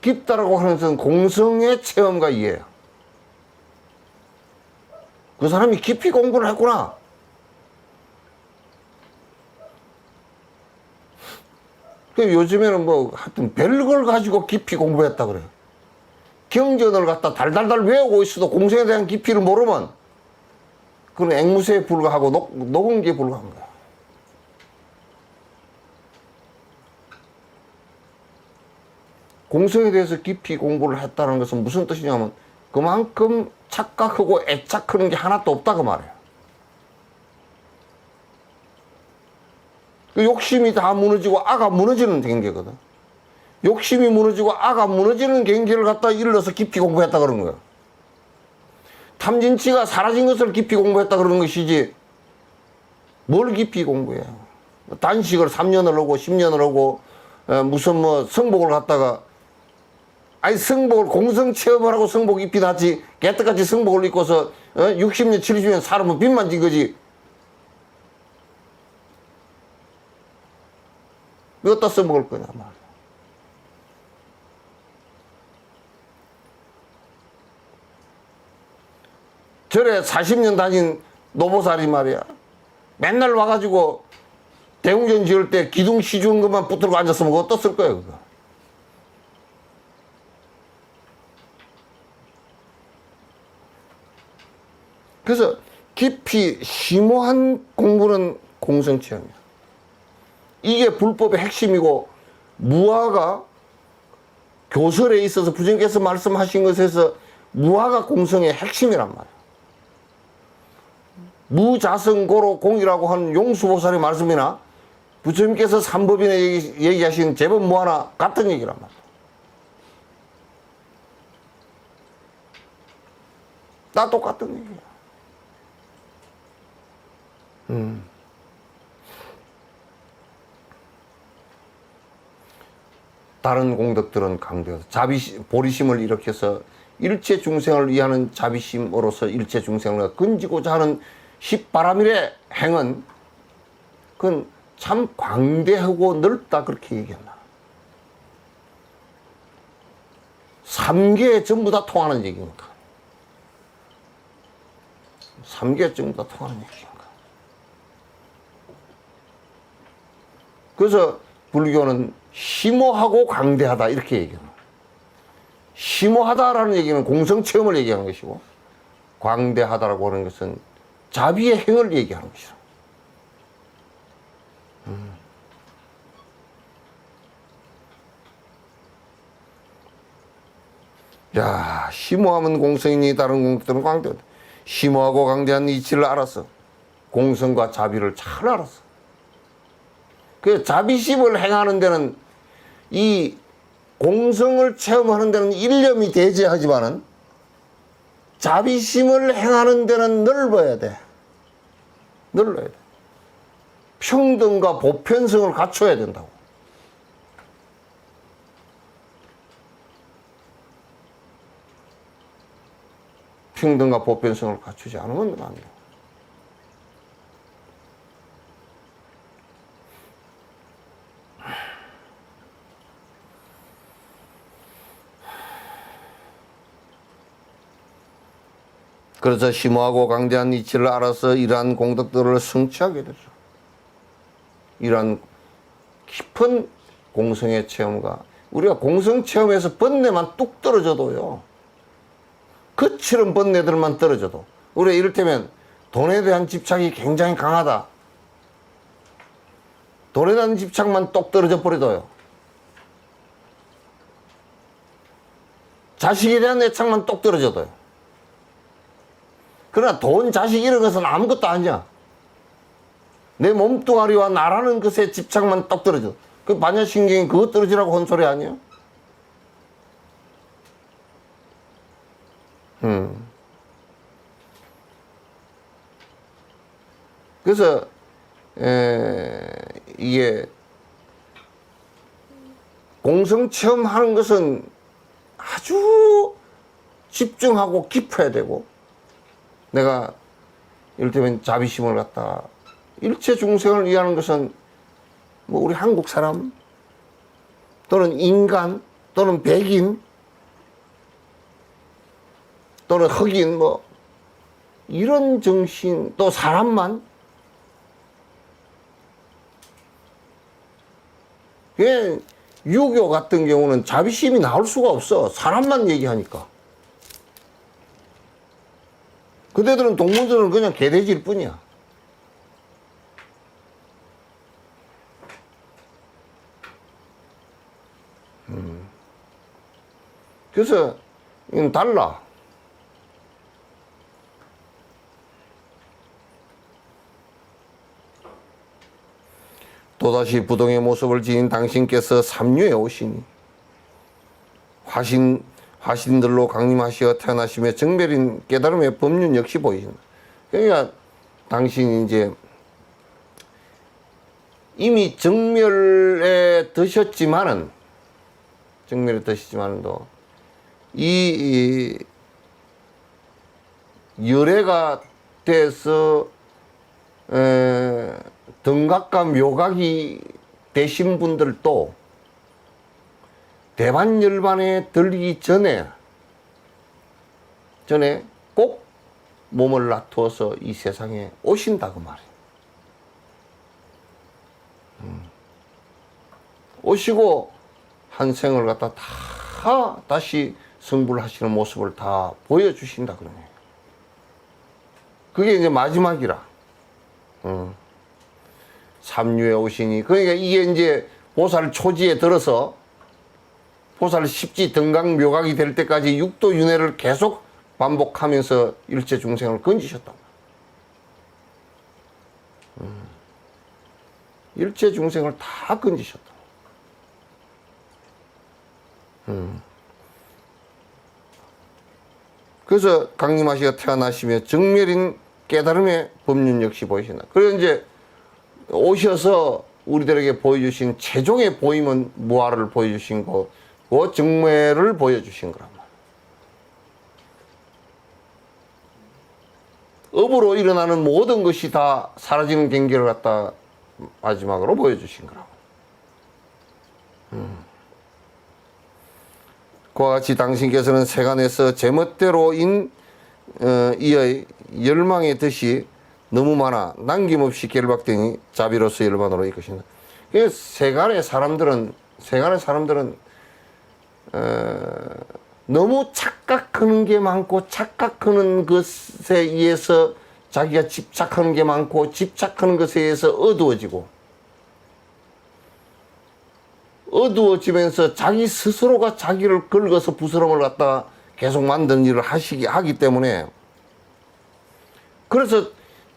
깊다라고 하는 것은 공성의 체험과 이해야. 그 사람이 깊이 공부를 했구나. 요즘에는 뭐 하여튼 별걸 가지고 깊이 공부했다 그래요. 경전을 갖다 달달달 외우고 있어도 공성에 대한 깊이를 모르면 그건 앵무새에 불과하고 녹음기에 불과한 거야. 공성에 대해서 깊이 공부를 했다는 것은 무슨 뜻이냐면 그만큼 착각하고 애착하는 게 하나도 없다 그 말이야. 그 욕심이 다 무너지고 아가 무너지는 경계거든. 욕심이 무너지고 아가 무너지는 경계를 갖다 일러서 깊이 공부했다 그런 거야. 탐진치가 사라진 것을 깊이 공부했다 그러는 것이지 뭘 깊이 공부해. 단식을 3년을 하고 10년을 하고 무슨 뭐 성복을 갖다가 아니 성복을 공성 체험을 하고 성복 입히 닿지 개떡같이 성복을 입고서 60년 70년 살으면 빚만 진 거지. 이것도 써먹을 거냐 말. 절에 40년 다닌 노보살이 말이야. 맨날 와가지고 대웅전 지을 때 기둥 시주는 것만 붙들고 앉았으면 그거 떴을 거야 그거. 그래서 깊이 심오한 공부는 공성체험이야. 이게 불법의 핵심이고 무아가 교설에 있어서 부처님께서 말씀하신 것에서 무아가 공성의 핵심이란 말이야. 무자성고로 공이라고 하는 용수보살의 말씀이나 부처님께서 삼법인에 얘기하신 제법무아나 같은 얘기란 말이야. 다 똑같은 얘기야. 다른 공덕들은 강조해서 보리심을 일으켜서 일체 중생을 위하는 자비심으로서 일체 중생을 건지고자 하는 십바람일의 행은 그건 참 광대하고 넓다 그렇게 얘기했나. 3개 전부 다 통하는 얘기니까. 3개 전부 다 통하는 얘기니까. 그래서 불교는 심오하고 강대하다 이렇게 얘기해요. 심오하다라는 얘기는 공성체험을 얘기하는 것이고 광대하다라고 하는 것은 자비의 행을 얘기하는 것이다. 야, 심오하면 공성이니 다른 공덕들은 광대하다. 심오하고 강대한 이치를 알았어. 공성과 자비를 잘 알았어. 그 자비심을 행하는 데는 이 공성을 체험하는 데는 일념이 대제하지만은 자비심을 행하는 데는 넓어야 돼. 넓어야 돼. 평등과 보편성을 갖춰야 된다고. 평등과 보편성을 갖추지 않으면 안 돼. 그래서 심오하고 강대한 이치를 알아서 이러한 공덕들을 성취하게 되죠. 이러한 깊은 공성의 체험과 우리가 공성 체험에서 번뇌만 뚝 떨어져도요. 그처럼 번뇌들만 떨어져도 우리가 이를테면 돈에 대한 집착이 굉장히 강하다. 돈에 대한 집착만 똑 떨어져 버려도요. 자식에 대한 애착만 똑 떨어져도요. 그러나 돈, 자식 이런 것은 아무것도 아니야. 내 몸뚱아리와 나라는 것에 집착만 똑 떨어져. 그 반야신경이 그것 떨어지라고 한 소리 아니야? 그래서 이게 공성 체험하는 것은 아주 집중하고 깊어야 되고 내가 이를테면 자비심을 갖다 일체 중생을 위하는 것은 뭐 우리 한국 사람 또는 인간 또는 백인 또는 흑인 뭐 이런 정신 또 사람만 그 유교 같은 경우는 자비심이 나올 수가 없어. 사람만 얘기하니까. 그대들은 동물들은 그냥 개돼지일 뿐이야. 그래서 이건 달라. 또다시 부동의 모습을 지닌 당신께서 삼류에 오시니 화신들로 강림하시어 태어나시며 정멸인 깨달음의 법륜 역시 보이신다. 그러니까 당신이 이제 이미 정멸에 드셨지만은 이 열애가 돼서 등각과 묘각이 되신 분들도 대반열반에 들기 전에 꼭 몸을 놔두어서 이 세상에 오신다고 말이에요. 오시고 한 생을 갖다 다 다시 성불하시는 모습을 다 보여주신다 그러네요. 그게 이제 마지막이라. 삼류에 오시니 그러니까 이게 이제 보살 초지에 들어서 보살 십지 등각 묘각이 될 때까지 육도 윤회를 계속 반복하면서 일체 중생을 건지셨다. 일체 중생을 다 건지셨다. 그래서 강림하시가 태어나시며 정멸인 깨달음의 법륜 역시 보이신다. 그래서 이제 오셔서 우리들에게 보여주신 최종의 보임은 무아를 보여주신 거, 그 정매를 보여주신 거란 말이에요. 업으로 일어나는 모든 것이 다 사라지는 경계를 갖다 마지막으로 보여주신 거라고. 그와 같이 당신께서는 세간에서 제멋대로 이의 열망의 덫이 너무 많아 남김없이 결박되니 자비로서 열반으로 이끄신다. 그 세간의 사람들은 너무 착각하는 게 많고 착각하는 것에 의해서 자기가 집착하는 게 많고 집착하는 것에 의해서 어두워지면서 자기 스스로가 자기를 긁어서 부스럼을 갖다가 계속 만드는 일을 하기 때문에 그래서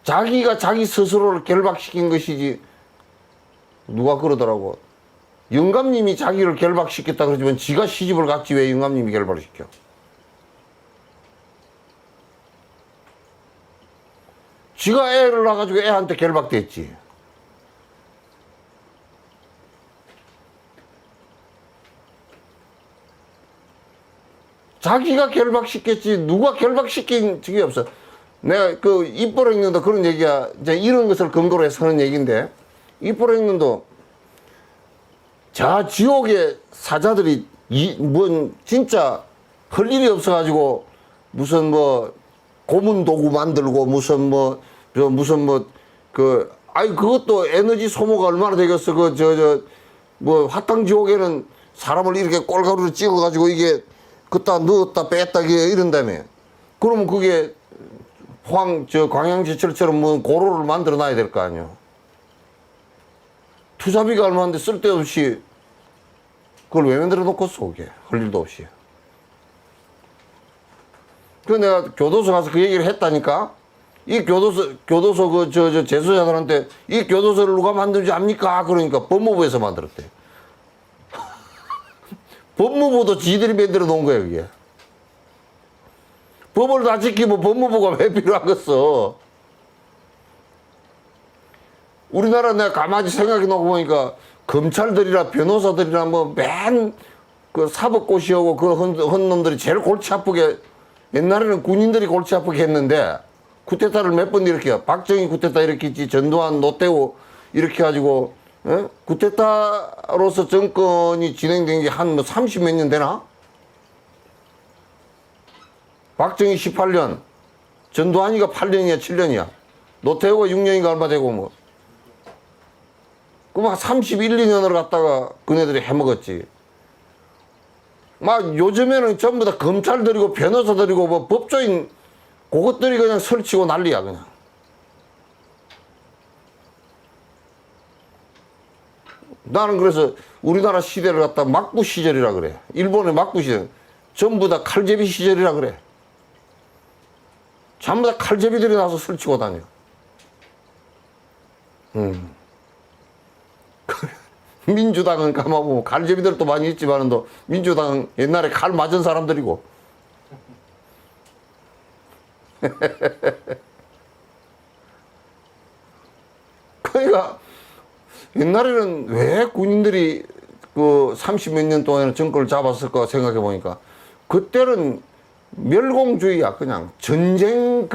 자기가 자기 스스로를 결박시킨 것이지 누가 그러더라고. 영감님이 자기를 결박시켰다 그러지만 지가 시집을 갔지 왜 영감님이 결박을 시켜? 지가 애를 낳아가지고 애한테 결박됐지. 자기가 결박시켰지 누가 결박시킨 적이 없어. 내가 그 입보령님도 그런 얘기야. 이제 이런 것을 근거로 해서 하는 얘기인데 입보령님도 자 지옥의 사자들이 뭔 진짜 할 일이 없어가지고 무슨 뭐 고문 도구 만들고 무슨 그것도 에너지 소모가 얼마나 되겠어. 뭐 화탕 지옥에는 사람을 이렇게 꼴가루로 찍어가지고 이게 그따 넣었다 뺐다 이런다며. 그러면 그게 광양지철처럼 뭐 고로를 만들어 놔야 될 거 아니야. 투자비가 얼마인데 쓸데없이 그걸 왜 만들어 놓겠어, 그게. 할 일도 없이. 그 내가 교도소 가서 그 얘기를 했다니까? 이 교도소 재소자들한테 이 교도소를 누가 만들지 압니까? 그러니까 법무부에서 만들었대. 법무부도 지들이 만들어 놓은 거야, 그게. 법을 다 지키면 법무부가 왜 필요하겠어? 우리나라 내가 가만히 생각해 놓고 보니까 검찰들이나 변호사들이나 그 사법고시하고 그런 놈들이 제일 골치 아프게 옛날에는 군인들이 골치 아프게 했는데 쿠데타를 몇 번 일으켜. 박정희 쿠데타 일으켰지. 전두환, 노태우 이렇게 가지고 쿠데타로서 정권이 진행된 게 한 30 몇 년 되나? 박정희 18년, 전두환이가 8년이야, 7년이야. 노태우가 6년인가 얼마 되고 뭐. 그 막 31, 2년을 갖다가 그네들이 해먹었지. 막 요즘에는 전부 다 검찰들이고 변호사들이고 뭐 법조인 그것들이 그냥 설치고 난리야, 그냥. 나는 그래서 우리나라 시대를 갖다 막부 시절이라 그래. 일본의 막부 시절. 전부 다 칼제비 시절이라 그래. 전부 다 칼제비들이 나서 설치고 다녀. 민주당은 가만보면 칼제비들도 많이 있지만 민주당은 옛날에 칼 맞은 사람들이고. 그러니까 옛날에는 왜 군인들이 그 30 몇 년 동안 정권을 잡았을까 생각해 보니까 그때는 멸공주의야. 그냥 전쟁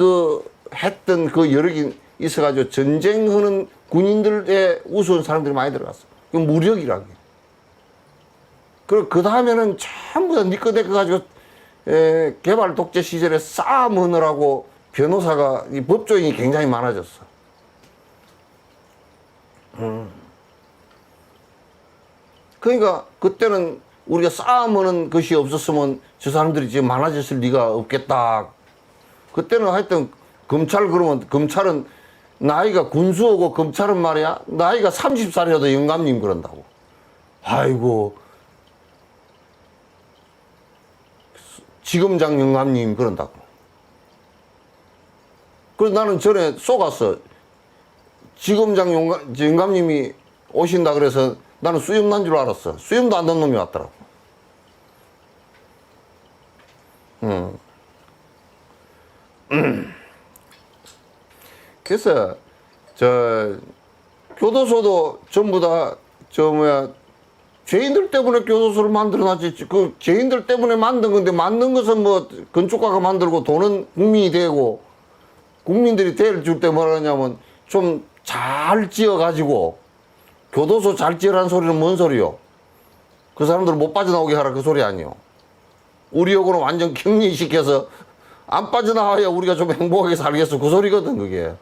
했던 여력이 있어가지고 전쟁하는 군인들의 우스운 사람들이 많이 들어갔어. 그 무력이라고. 그리고 그 다음에는 전부 다 니꺼대꺼 가지고 개발 독재 시절에 싸움하느라고 변호사가 이 법조인이 굉장히 많아졌어. 그러니까 그때는 우리가 싸움하는 것이 없었으면 저 사람들이 지금 많아졌을 리가 없겠다. 그때는 하여튼 검찰은 나이가 군수하고 검찰은 말이야 나이가 30살이라도 영감님 그런다고. 아이고 지검장 영감님 그런다고. 그래서 나는 전에 쏘갔어. 지검장 영감님이 오신다 그래서 나는 수염 난 줄 알았어. 수염도 안 난 놈이 왔더라고. 그래서 교도소도 전부 다 죄인들 때문에 교도소를 만들어놨지. 그 죄인들 때문에 만든 건데 만든 것은 뭐 건축가가 만들고 돈은 국민이 되고 국민들이 대를 줄 때 뭐라 하냐면 좀 잘 지어가지고 교도소 잘 지으라는 소리는 뭔 소리요? 그 사람들 못 빠져나오게 하라 그 소리 아니요. 우리 요거는 완전 격리시켜서 안 빠져나와야 우리가 좀 행복하게 살겠어 그 소리거든 그게.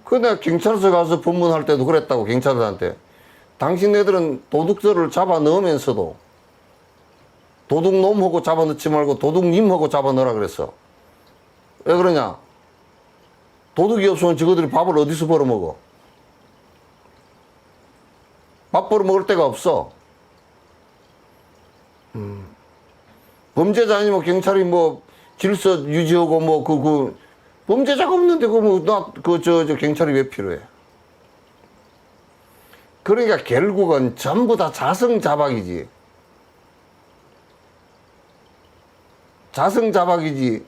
그 내가 경찰서 가서 법문할 때도 그랬다고, 경찰들한테. 당신네들은 도둑들을 잡아 넣으면서도 도둑놈하고 잡아 넣지 말고 도둑님하고 잡아 넣으라 그랬어. 왜 그러냐? 도둑이 없으면 저거들이 밥을 어디서 벌어먹어? 밥 벌어먹을 데가 없어. 범죄자 아니면 경찰이 뭐 질서 유지하고 뭐 범죄자가 없는데 저 경찰이 왜 필요해? 그러니까 결국은 전부 다 자성자박이지. 자성자박이지.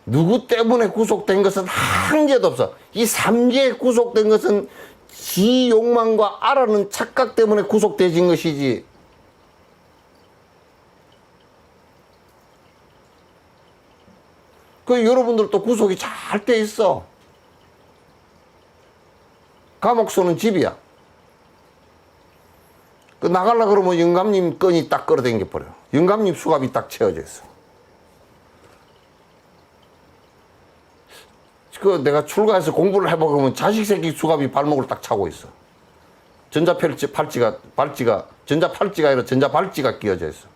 누구 때문에 구속된 것은 한 개도 없어. 이 3개에 구속된 것은 지 욕망과 알아는 착각 때문에 구속되진 것이지. 그 여러분들도 구속이 잘 돼 있어. 감옥소는 집이야. 그 나가려 그러면 영감님 건이 딱 끌어당겨 버려. 영감님 수갑이 딱 채워져 있어. 그 내가 출가해서 공부를 해보고 그러면 자식 새끼 수갑이 발목을 딱 차고 있어. 발찌가 아니라 전자발찌가 끼어져 있어.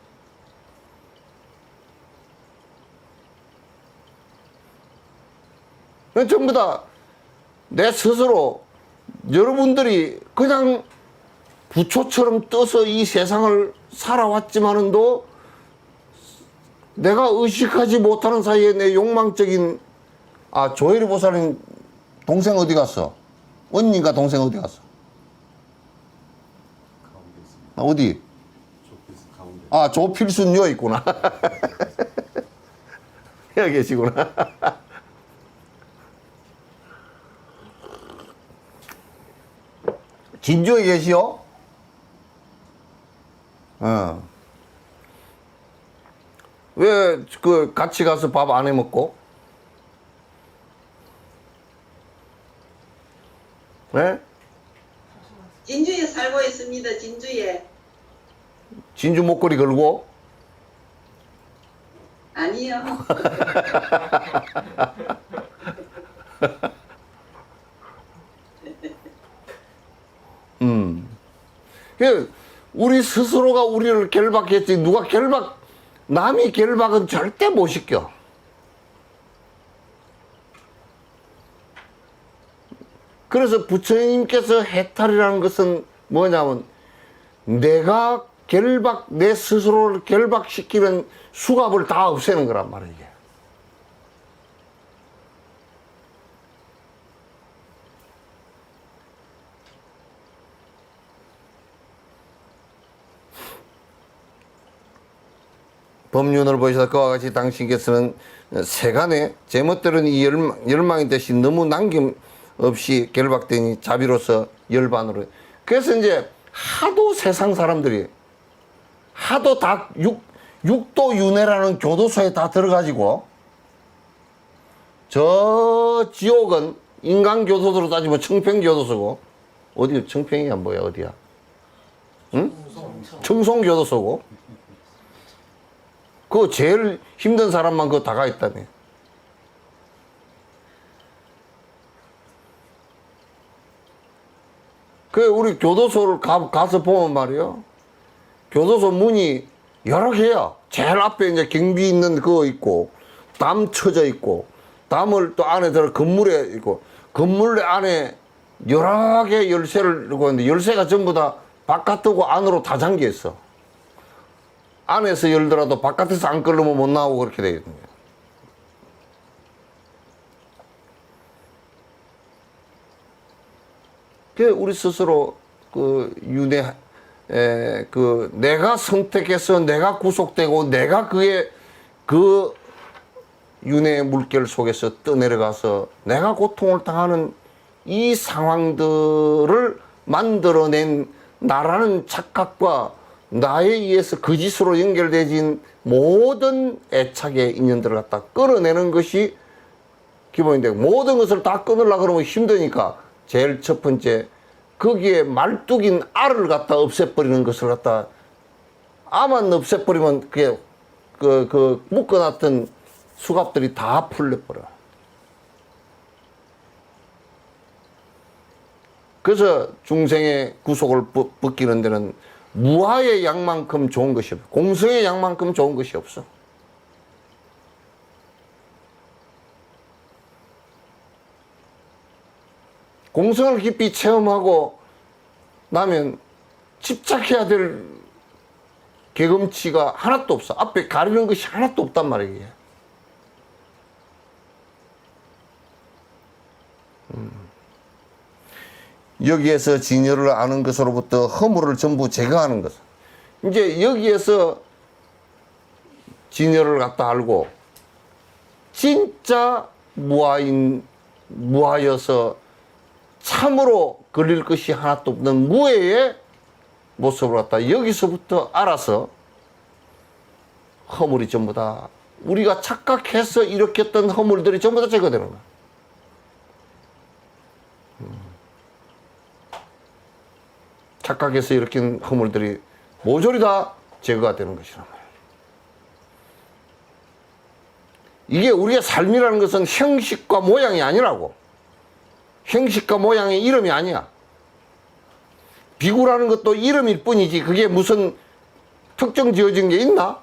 전부 다 내 스스로 여러분들이 그냥 부초처럼 떠서 이 세상을 살아왔지만은도 내가 의식하지 못하는 사이에 내 욕망적인 조혜리 보살님 동생 어디 갔어? 언니가 동생 어디 갔어? 어디? 조필순 여 있구나. 여기 계시구나. 진주에 계시오? 왜 같이 가서 밥 안 해 먹고? 네? 진주에 살고 있습니다. 진주에. 진주 목걸이 걸고? 아니요. 우리 스스로가 우리를 결박했지, 남이 결박은 절대 못 시켜. 그래서 부처님께서 해탈이라는 것은 뭐냐면, 내 스스로를 결박시키는 수갑을 다 없애는 거란 말이에요, 이게. 법륜을 보시다 그와 같이 당신께서는 세간에 제멋대로는 이 열망의 대신 너무 남김없이 결박되니 자비로서 열반으로. 그래서 이제 하도 세상 사람들이 하도 다 육도윤회라는 교도소에 다 들어가지고, 저 지옥은 인간 교도소로 따지면 청평교도소고, 어디 청평이야 뭐야 어디야? 응? 청송교도소고. 그거 제일 힘든 사람만 그거 다 가 있다며. 우리 교도소를 가서 보면 말이요. 교도소 문이 여러 개야. 제일 앞에 이제 경비 있는 그거 있고, 담 쳐져 있고, 담을 또 안에 들어 건물에 있고, 건물 안에 여러 개 열쇠를 두고 있는데, 열쇠가 전부 다 바깥하고 안으로 다 잠겨 있어. 안에서 열더라도 바깥에서 안 끌려면 못 나오고 그렇게 되어 있는 거예요. 우리 스스로 내가 선택해서 내가 구속되고 내가 그 윤회의 물결 속에서 떠내려가서 내가 고통을 당하는 이 상황들을 만들어낸 나라는 착각과 나에 의해서 거짓으로 연결되진 모든 애착의 인연들을 갖다 끊어내는 것이 기본인데, 모든 것을 다 끊으려고 그러면 힘드니까 제일 첫 번째, 거기에 말뚝인 알을 갖다 없애버리는 것을 갖다, 알만 없애버리면 그게 묶어놨던 수갑들이 다 풀려버려. 그래서 중생의 구속을 벗기는 데는 무하의 양만큼 좋은 것이 없어. 공성의 양만큼 좋은 것이 없어. 공성을 깊이 체험하고 나면 집착해야 될 경험치가 하나도 없어. 앞에 가리는 것이 하나도 없단 말이에요. 여기에서 진여를 아는 것으로부터 허물을 전부 제거하는 것. 이제 여기에서 진여를 갖다 알고 진짜 무하여서 참으로 걸릴 것이 하나도 없는 무해의 모습을 갖다 여기서부터 알아서 허물이 전부 다 우리가 착각해서 일으켰던 허물들이 전부 다 제거되는 거야. 착각해서 일으킨 허물들이 모조리 다 제거가 되는 것이란 말이야. 이게 우리의 삶이라는 것은 형식과 모양이 아니라고. 형식과 모양의 이름이 아니야. 비구라는 것도 이름일 뿐이지 그게 무슨 특정 지어진 게 있나?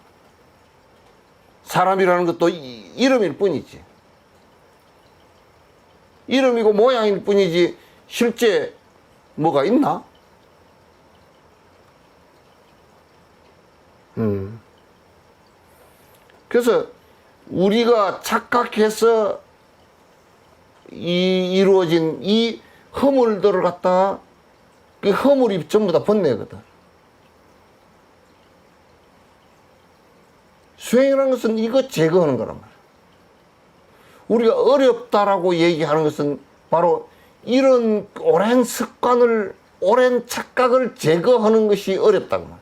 사람이라는 것도 이름일 뿐이지. 이름이고 모양일 뿐이지 실제 뭐가 있나? 그래서 우리가 착각해서 이루어진 이 허물들을 갖다가 그 허물이 전부 다 번뇌거든. 수행이라는 것은 이거 제거하는 거란 말이야. 우리가 어렵다라고 얘기하는 것은 바로 이런 오랜 습관을, 오랜 착각을 제거하는 것이 어렵다고 말이야.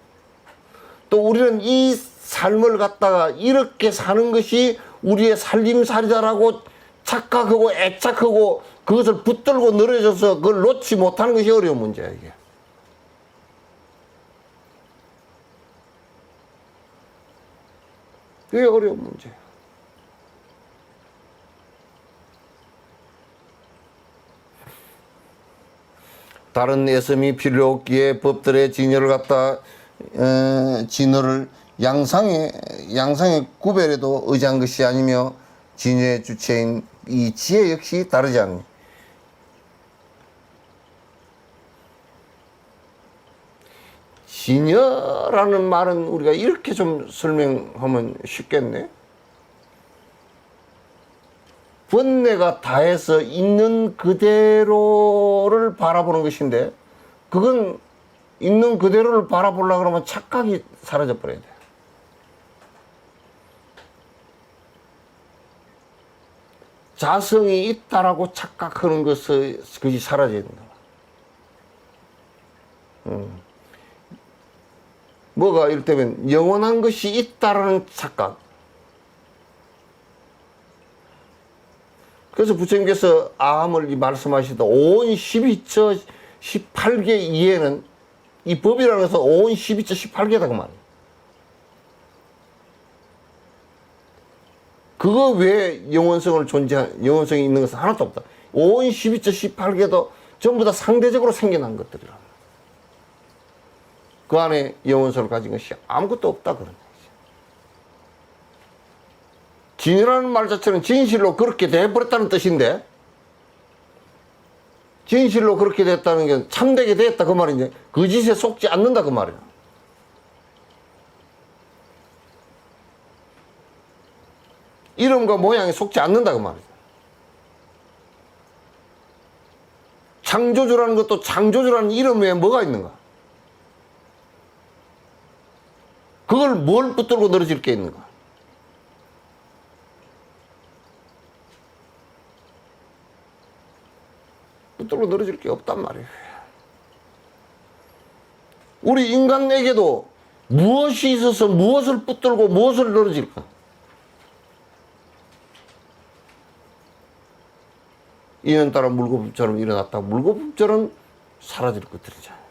또 우리는 이 삶을 갖다가 이렇게 사는 것이 우리의 살림살이다라고 착각하고 애착하고 그것을 붙들고 늘어져서 그걸 놓지 못하는 것이 어려운 문제야, 이게. 그게 어려운 문제야. 다른 애씀이 필요 없기에 법들의 진여를 갖다 진어를 양상의 구별에도 의지한 것이 아니며 진여의 주체인 이 지혜 역시 다르지 않니. 진여라는 말은 우리가 이렇게 좀 설명하면 쉽겠네. 번뇌가 다해서 있는 그대로를 바라보는 것인데 그건 있는 그대로를 바라보려고 그러면 착각이 사라져 버려야 돼. 자성이 있다라고 착각하는 그것이 사라져야 된다. 뭐가 이를테면 영원한 것이 있다라는 착각. 그래서 부처님께서 아함을 말씀하시다 온 12처 18개 이해는 이 법이라는 것은 온 12처 18개다 그 말이에요. 그거 외에 영원성이 있는 것은 하나도 없다. 온 12처 18개도 전부 다 상대적으로 생겨난 것들이라. 그 안에 영원성을 가진 것이 아무것도 없다 그런 거지. 진이라는 말 자체는 진실로 그렇게 돼버렸다는 뜻인데 진실로 그렇게 됐다는 게 참되게 됐다 그 말인데 그 짓에 속지 않는다 그 말이야. 이름과 모양에 속지 않는다 그 말이야. 창조주라는 것도 창조주라는 이름 외에 뭐가 있는가? 그걸 뭘 붙들고 늘어질 게 있는가? 붙들고 늘어질 게 없단 말이에요. 우리 인간에게도 무엇이 있어서 무엇을 붙들고 무엇을 늘어질까? 이는 따라 물거품처럼 일어났다. 물거품처럼 사라질 것들이잖아요.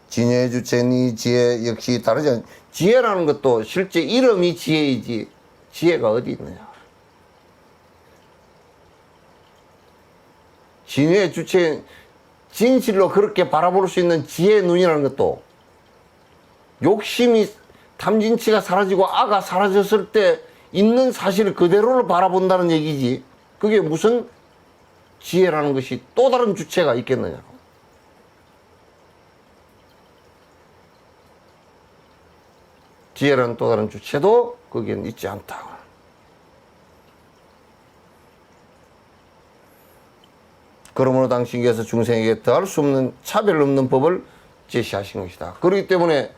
진의 주체 니 지혜 역시 다르지 않. 지혜라는 것도 실제 이름이 지혜이지 지혜가 어디 있느냐. 진의 주체 진실로 그렇게 바라볼 수 있는 지혜의 눈이라는 것도 욕심이 탐진치가 사라지고 아가 사라졌을 때 있는 사실을 그대로를 바라본다는 얘기지. 그게 무슨 지혜라는 것이 또 다른 주체가 있겠느냐고. 지혜라는 또 다른 주체도 거기엔 있지 않다. 그러므로 당신께서 중생에게 더할 수 없는 차별 없는 법을 제시하신 것이다. 그렇기 때문에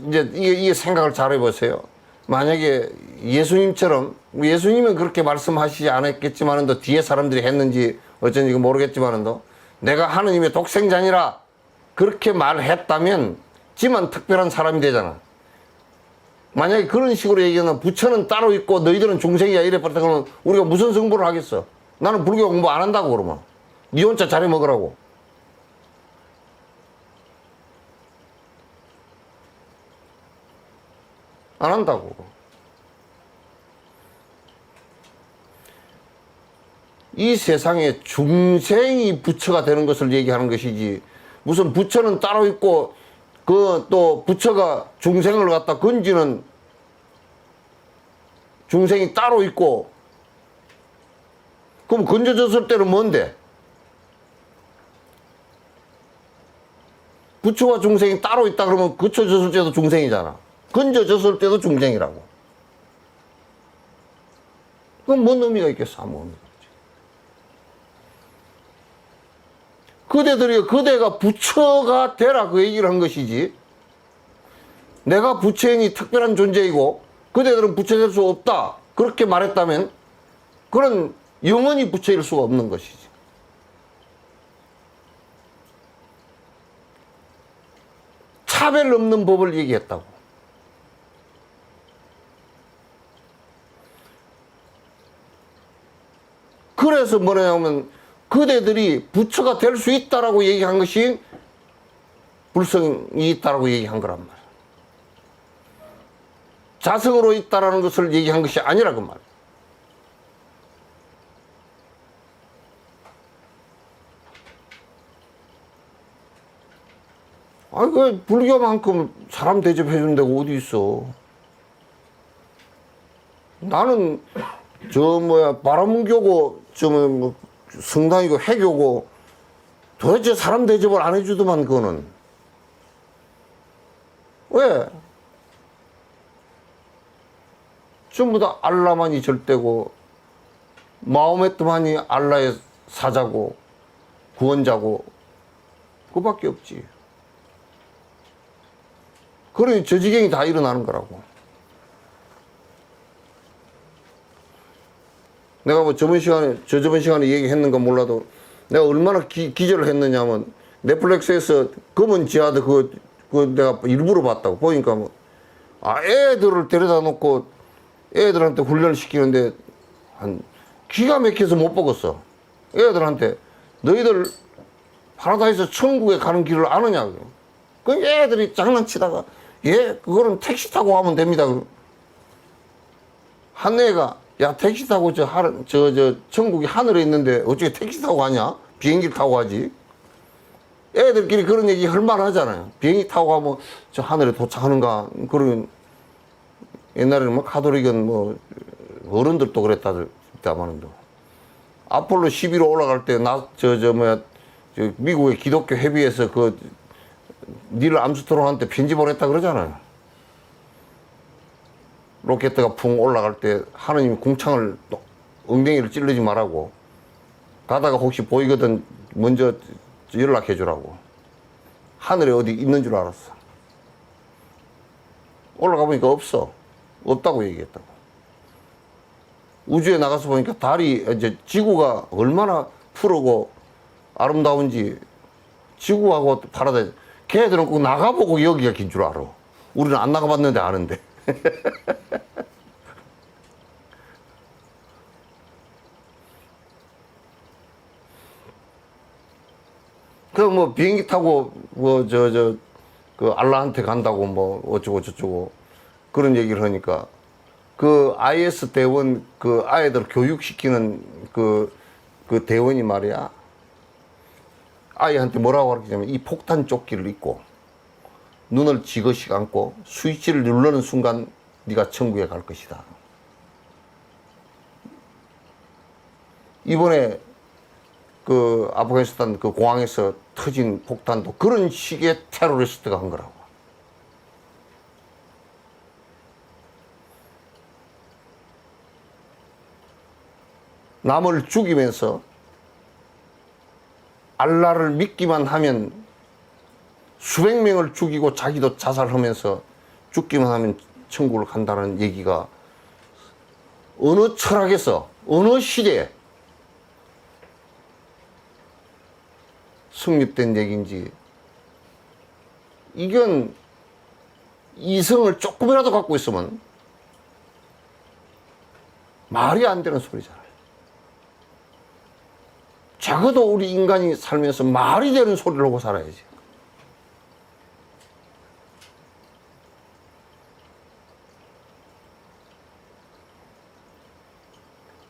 이제 이게 생각을 잘 해보세요. 만약에 예수님처럼, 예수님은 그렇게 말씀하시지 않았겠지만도 뒤에 사람들이 했는지 어쩐지 모르겠지만도 내가 하느님의 독생자니라 그렇게 말했다면 지만 특별한 사람이 되잖아. 만약에 그런 식으로 얘기하면 부처는 따로 있고 너희들은 중생이야 이래 버렸다 그러면 우리가 무슨 승부를 하겠어? 나는 불교 공부 안 한다고 그러면. 니 혼자 잘해 먹으라고. 안 한다고. 이 세상에 중생이 부처가 되는 것을 얘기하는 것이지 무슨 부처는 따로 있고 그 또 부처가 중생을 갖다 건지는 중생이 따로 있고 그럼 건져졌을 때는 뭔데? 부처와 중생이 따로 있다 그러면 건져졌을 때도 중생이잖아. 건져졌을 때도 중생이라고. 그럼 뭔 의미가 있겠어? 아무 의미가 없지. 그대들이 그대가 부처가 되라 그 얘기를 한 것이지. 내가 부처이니 특별한 존재이고 그대들은 부처 될 수 없다. 그렇게 말했다면 그런 영원히 부처일 수가 없는 것이지. 차별 없는 법을 얘기했다고. 그래서 뭐냐면 그대들이 부처가 될 수 있다라고 얘기한 것이 불성이 있다라고 얘기한 거란 말이야. 자성으로 있다라는 것을 얘기한 것이 아니라 그 말이야. 아니, 그 불교만큼 사람 대접해주는 데가 어디 있어. 나는 바람교고 뭐 성당이고 해교고 도대체 사람 대접을 안 해주더만 그거는. 왜? 전부 다 알라만이 절대고 마호메트만이 알라의 사자고 구원자고 그밖에 없지. 그러니 저 지경이 다 일어나는 거라고. 내가 뭐 저번 시간에 얘기했는가 몰라도 내가 얼마나 기절을 했느냐면 넷플릭스에서 검은 지하드 그거 내가 일부러 봤다고. 보니까 뭐, 애들을 데려다 놓고 애들한테 훈련을 시키는데 한 기가 막혀서 못 보겠어. 애들한테 너희들 파라다이스 천국에 가는 길을 아느냐. 그 애들이 장난치다가 그거는 택시 타고 가면 됩니다. 한 애가 야 택시 타고 저 천국이 하늘에 있는데 어떻게 택시 타고 가냐? 비행기를 타고 가지. 애들끼리 그런 얘기 할 만하잖아요. 비행기 타고 가면 저 하늘에 도착하는가. 그런 옛날에는 뭐 카톨릭은 뭐 어른들도 그랬다마는도 아폴로 11호 올라갈 때 미국의 기독교 회비에서 닐 암스트롱한테 편지 보냈다 그러잖아요. 로켓트가 풍 올라갈 때 하느님이 궁창을 엉덩이를 찔르지 말라고 가다가 혹시 보이거든 먼저 연락해 주라고. 하늘에 어디 있는 줄 알았어. 올라가 보니까 없다고 얘기했다고. 우주에 나가서 보니까 지구가 얼마나 푸르고 아름다운지 지구하고 파라다이스 걔들은 꼭 나가보고 여기가 긴 줄 알아. 우리는 안 나가봤는데 아는데. 그 뭐 비행기 타고 그 알라한테 간다고 뭐 어쩌고 저쩌고 그런 얘기를 하니까 그 IS 대원 그 아이들 교육시키는 그 대원이 말이야. 아이한테 뭐라고 가르치냐면 이 폭탄 조끼를 입고 눈을 지그시 감고 스위치를 누르는 순간 네가 천국에 갈 것이다. 이번에 그 아프가니스탄 그 공항에서 터진 폭탄도 그런 식의 테러리스트가 한 거라고. 남을 죽이면서 알라를 믿기만 하면 수백 명을 죽이고 자기도 자살하면서 죽기만 하면 천국을 간다는 얘기가 어느 철학에서 어느 시대에 성립된 얘기인지 이건 이성을 조금이라도 갖고 있으면 말이 안 되는 소리잖아요. 적어도 우리 인간이 살면서 말이 되는 소리를 하고 살아야지.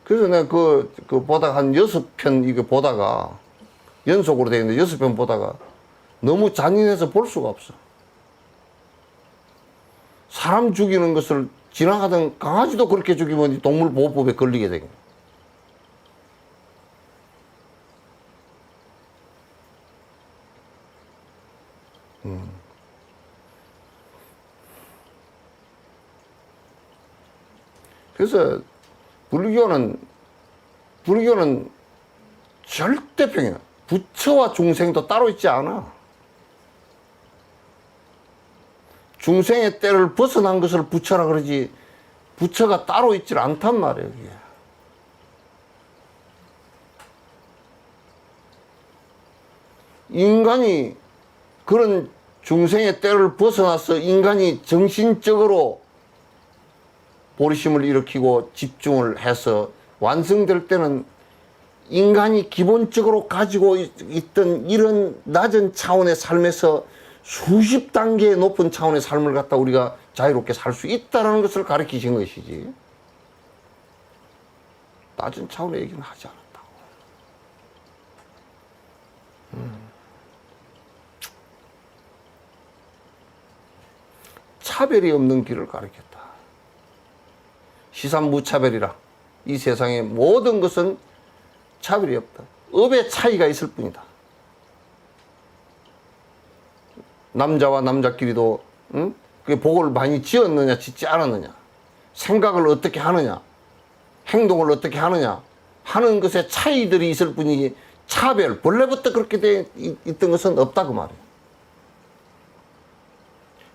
그래서 내가 보다가 한 6편 이거 보다가 연속으로 되어 있는데 6편 보다가 너무 잔인해서 볼 수가 없어. 사람 죽이는 것을 지나가던 강아지도 그렇게 죽이면 동물보호법에 걸리게 되거든. 그래서 불교는 절대 평이야. 부처와 중생도 따로 있지 않아. 중생의 때를 벗어난 것을 부처라 그러지 부처가 따로 있질 않단 말이에요. 이게. 인간이 그런 중생의 때를 벗어나서 인간이 정신적으로 보리심을 일으키고 집중을 해서 완성될 때는 인간이 기본적으로 가지고 있던 이런 낮은 차원의 삶에서 수십 단계의 높은 차원의 삶을 갖다 우리가 자유롭게 살 수 있다는 것을 가르치신 것이지 낮은 차원의 얘기는 하지 않았다고. 차별이 없는 길을 가르쳤다. 시산무차별이라. 이 세상의 모든 것은 차별이 없다. 업의 차이가 있을 뿐이다. 남자와 남자끼리도 그 복을 많이 지었느냐 짓지 않았느냐, 생각을 어떻게 하느냐, 행동을 어떻게 하느냐 하는 것에 차이들이 있을 뿐이지 차별, 본래부터 그렇게 돼 있던 것은 없다 그 말이에요.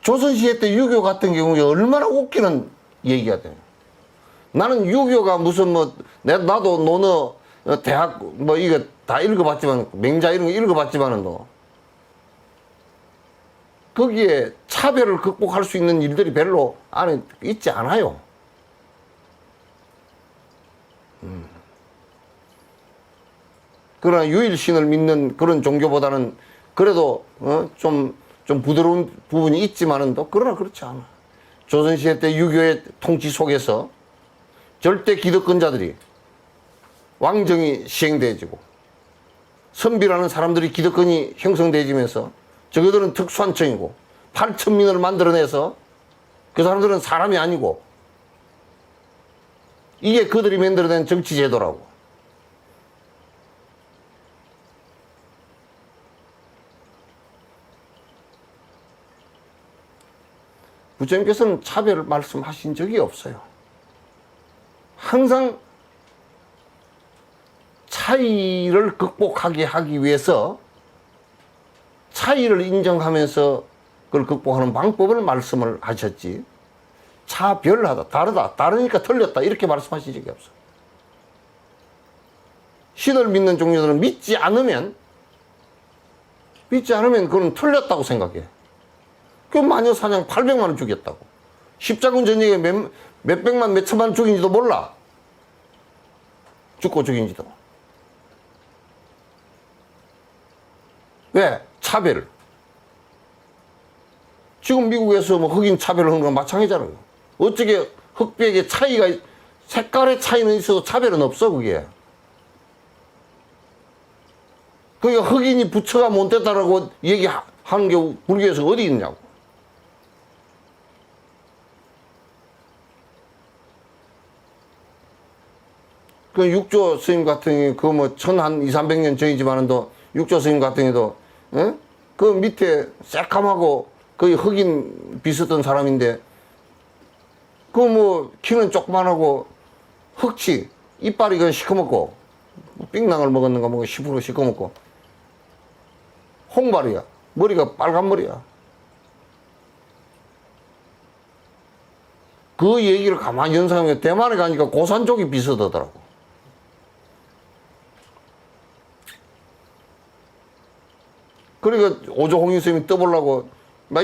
조선시대 때 유교 같은 경우에 얼마나 웃기는 얘기가 돼요. 나는 유교가 무슨 나도 너너 대학 이거 다 읽어봤지만 맹자 이런 거 읽어봤지만은 거기에 차별을 극복할 수 있는 일들이 별로 안에 있지 않아요. 그러나 유일신을 믿는 그런 종교보다는 그래도 좀 부드러운 부분이 있지만은 그러나 그렇지 않아. 조선시대 때 유교의 통치 속에서 절대 기득권자들이 왕정이 시행되어지고 선비라는 사람들이 기득권이 형성되어지면서 저거들은 특수한 청이고 8천민을 만들어내서 그 사람들은 사람이 아니고 이게 그들이 만들어낸 정치제도라고. 부처님께서는 차별을 말씀하신 적이 없어요. 항상 차이를 극복하게 하기 위해서 차이를 인정하면서 그걸 극복하는 방법을 말씀을 하셨지 차별하다, 다르다, 다르니까 틀렸다 이렇게 말씀하신 적이 없어. 신을 믿는 종교들은 믿지 않으면 그건 틀렸다고 생각해. 그 마녀 사냥 800만 원 죽였다고. 십자군 전쟁에 몇백만 몇천만 원 죽인지도 몰라. 죽고 죽인지도. 왜? 차별. 지금 미국에서 뭐 흑인 차별을 하는 건 마찬가지잖아요. 어떻게 흑백의 차이가, 색깔의 차이는 있어도 차별은 없어, 그게. 그러니까 흑인이 부처가 못됐다라고 얘기하는 게 불교에서 어디 있냐고. 그 육조 스님 같은 경우, 그 뭐, 한 2, 300년 전이지만은 또, 육조 스님 같은 경우도, 예? 그 밑에 새까맣고, 거의 흑인 비슷한 사람인데, 그 뭐, 키는 조그만하고, 흑치, 이빨이 그 시커멓고, 삥낭을 먹었는가 뭐, 10% 시커멓고, 홍발이야. 머리가 빨간 머리야. 그 얘기를 가만히 연상하면 대만에 가니까 고산족이 비슷하더라고. 그러니까 오조홍인 스님이 떠보려고 막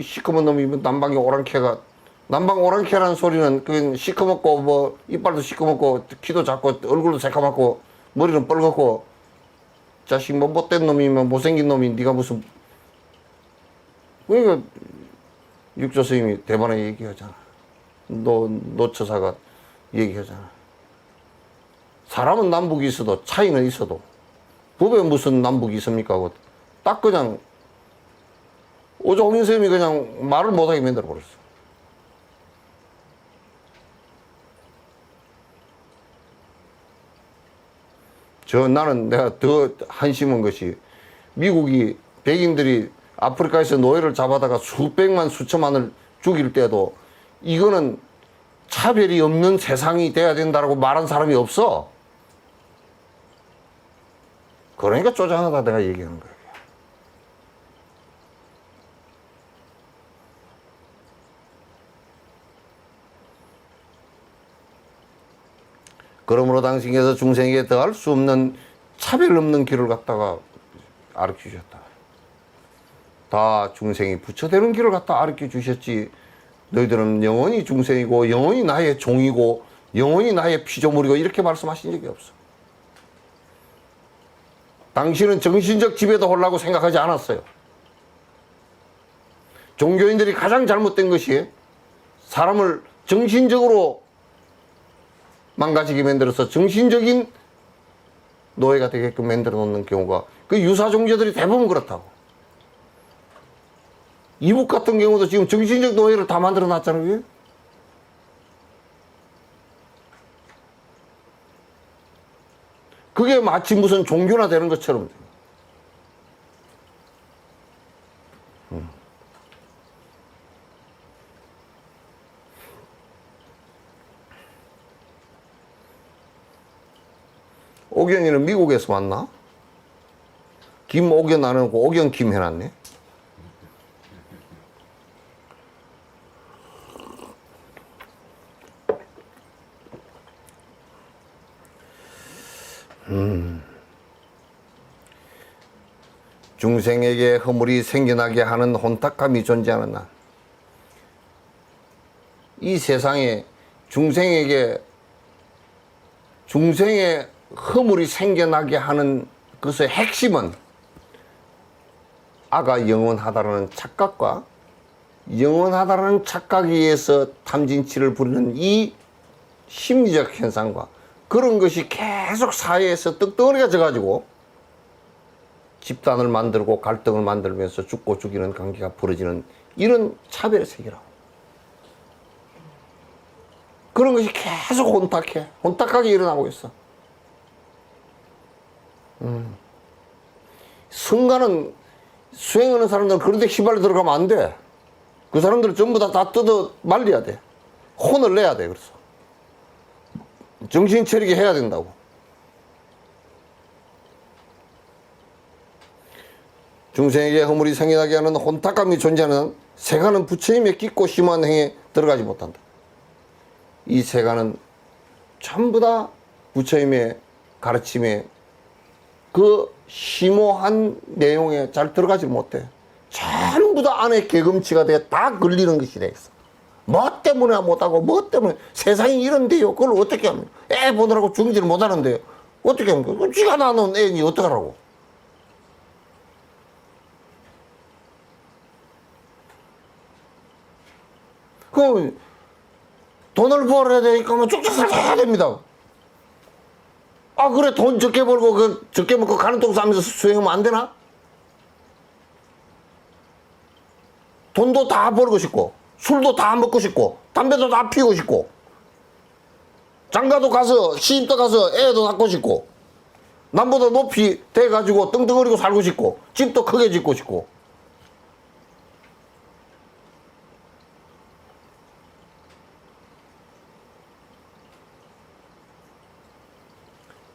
시커먼 놈이 남방의 오랑캐가, 남방 오랑캐라는 소리는 그 시커멓고 뭐 이빨도 시커멓고 키도 작고 얼굴도 새까맣고 머리는 뻘겋고 자식 뭐 못된 놈이면 못생긴 놈이 네가 무슨. 그러니까 육조 스님이 대만에 얘기하잖아. 노처사가 얘기하잖아. 사람은 남북이 있어도 차이는 있어도 법에 무슨 남북이 있습니까 하고 딱 그냥 오조홍인 스님이 그냥 말을 못하게 만들어 버렸어. 나는 내가 더 한심한 것이 미국이 백인들이 아프리카에서 노예를 잡아다가 수백만 수천만을 죽일 때도 이거는 차별이 없는 세상이 돼야 된다고 말한 사람이 없어. 그러니까 쪼잔하다 내가 얘기하는 거야. 그러므로 당신께서 중생에게 더할 수 없는 차별 없는 길을 갖다가 가르쳐 주셨다. 다 중생이 부처되는 길을 갖다 가르쳐 주셨지. 너희들은 영원히 중생이고 영원히 나의 종이고 영원히 나의 피조물이고 이렇게 말씀하신 적이 없어. 당신은 정신적 지배도 하려고 생각하지 않았어요. 종교인들이 가장 잘못된 것이 사람을 정신적으로 망가지게 만들어서 정신적인 노예가 되게끔 만들어 놓는 경우가, 그 유사 종교들이 대부분 그렇다고. 이북 같은 경우도 지금 정신적 노예를 다 만들어 놨잖아요. 그게 마치 무슨 종교나 되는 것처럼. 옥연이는 미국에서 왔나? 김옥연 안 하고 옥연 김 해놨네. 중생에게 허물이 생겨나게 하는 혼탁함이 존재하는 날. 이 세상에 중생의 허물이 생겨나게 하는 그것의 핵심은 아가 영원하다라는 착각과 영원하다라는 착각에 의해서 탐진치를 부리는 이 심리적 현상과 그런 것이 계속 사회에서 떡덩어리가 져가지고 집단을 만들고 갈등을 만들면서 죽고 죽이는 관계가 벌어지는 이런 차별의 세계라고. 그런 것이 계속 혼탁하게 일어나고 있어. 순간은 수행하는 사람들은 그런데 휘발려 들어가면 안 돼. 그 사람들은 전부 다 뜯어 말려야 돼. 혼을 내야 돼. 그래서 정신 차리게 해야 된다고. 중생에게 허물이 생겨나게 하는 혼탁함이 존재하는 세간은 부처님의 깊고 심한 행에 들어가지 못한다. 이 세간은 전부 다 부처님의 가르침에 그 심오한 내용에 잘 들어가지 못해. 전부 다 안에 개금치가 돼 다 걸리는 것이 돼 있어. 뭐 때문에 못하고 뭐 때문에 세상이 이런데요. 그걸 어떻게 합니까? 애 보느라고 중지를 못하는데요. 어떻게 합니까? 쥐가 낳는 애니 어떡하라고. 그 돈을 벌어야 되니까 뭐 쭉쭉 살아야 됩니다. 아 그래 돈 적게 벌고 그 적게 먹고 가는 똥 싸면서 수행하면 안 되나? 돈도 다 벌고 싶고 술도 다 먹고 싶고 담배도 다 피우고 싶고 장가도 가서 시집도 가서 애도 낳고 싶고 남보다 높이 돼가지고 떵떵거리고 살고 싶고 집도 크게 짓고 싶고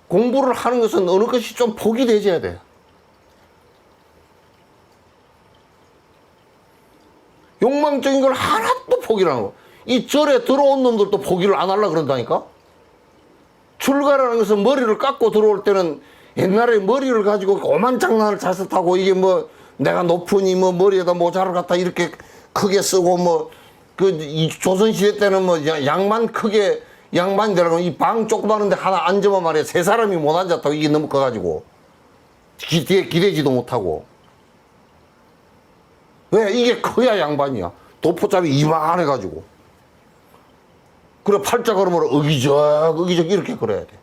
공부를 하는 것은 어느 것이 좀 복이 되져야 돼. 욕망적인 걸 하나도 포기를 안 하고 이 절에 들어온 놈들도 포기를 안 하려고 그런다니까. 출가라는 것은 머리를 깎고 들어올 때는 옛날에 머리를 가지고 오만 장난을 자석하고 이게 뭐 내가 높으니 뭐 머리에다 모자를 갖다 이렇게 크게 쓰고 뭐 그 조선시대 때는 뭐 양만 크게 양반이 되라고 이 방 조그마한데 하나 앉으면 말이야 세 사람이 못 앉았다고 이게 너무 커가지고 뒤에 기대지도 못하고 왜 이게 커야 양반이야 도포잡이 이만해가지고 그래 팔자 걸으면 어기적 이렇게 걸어야 돼.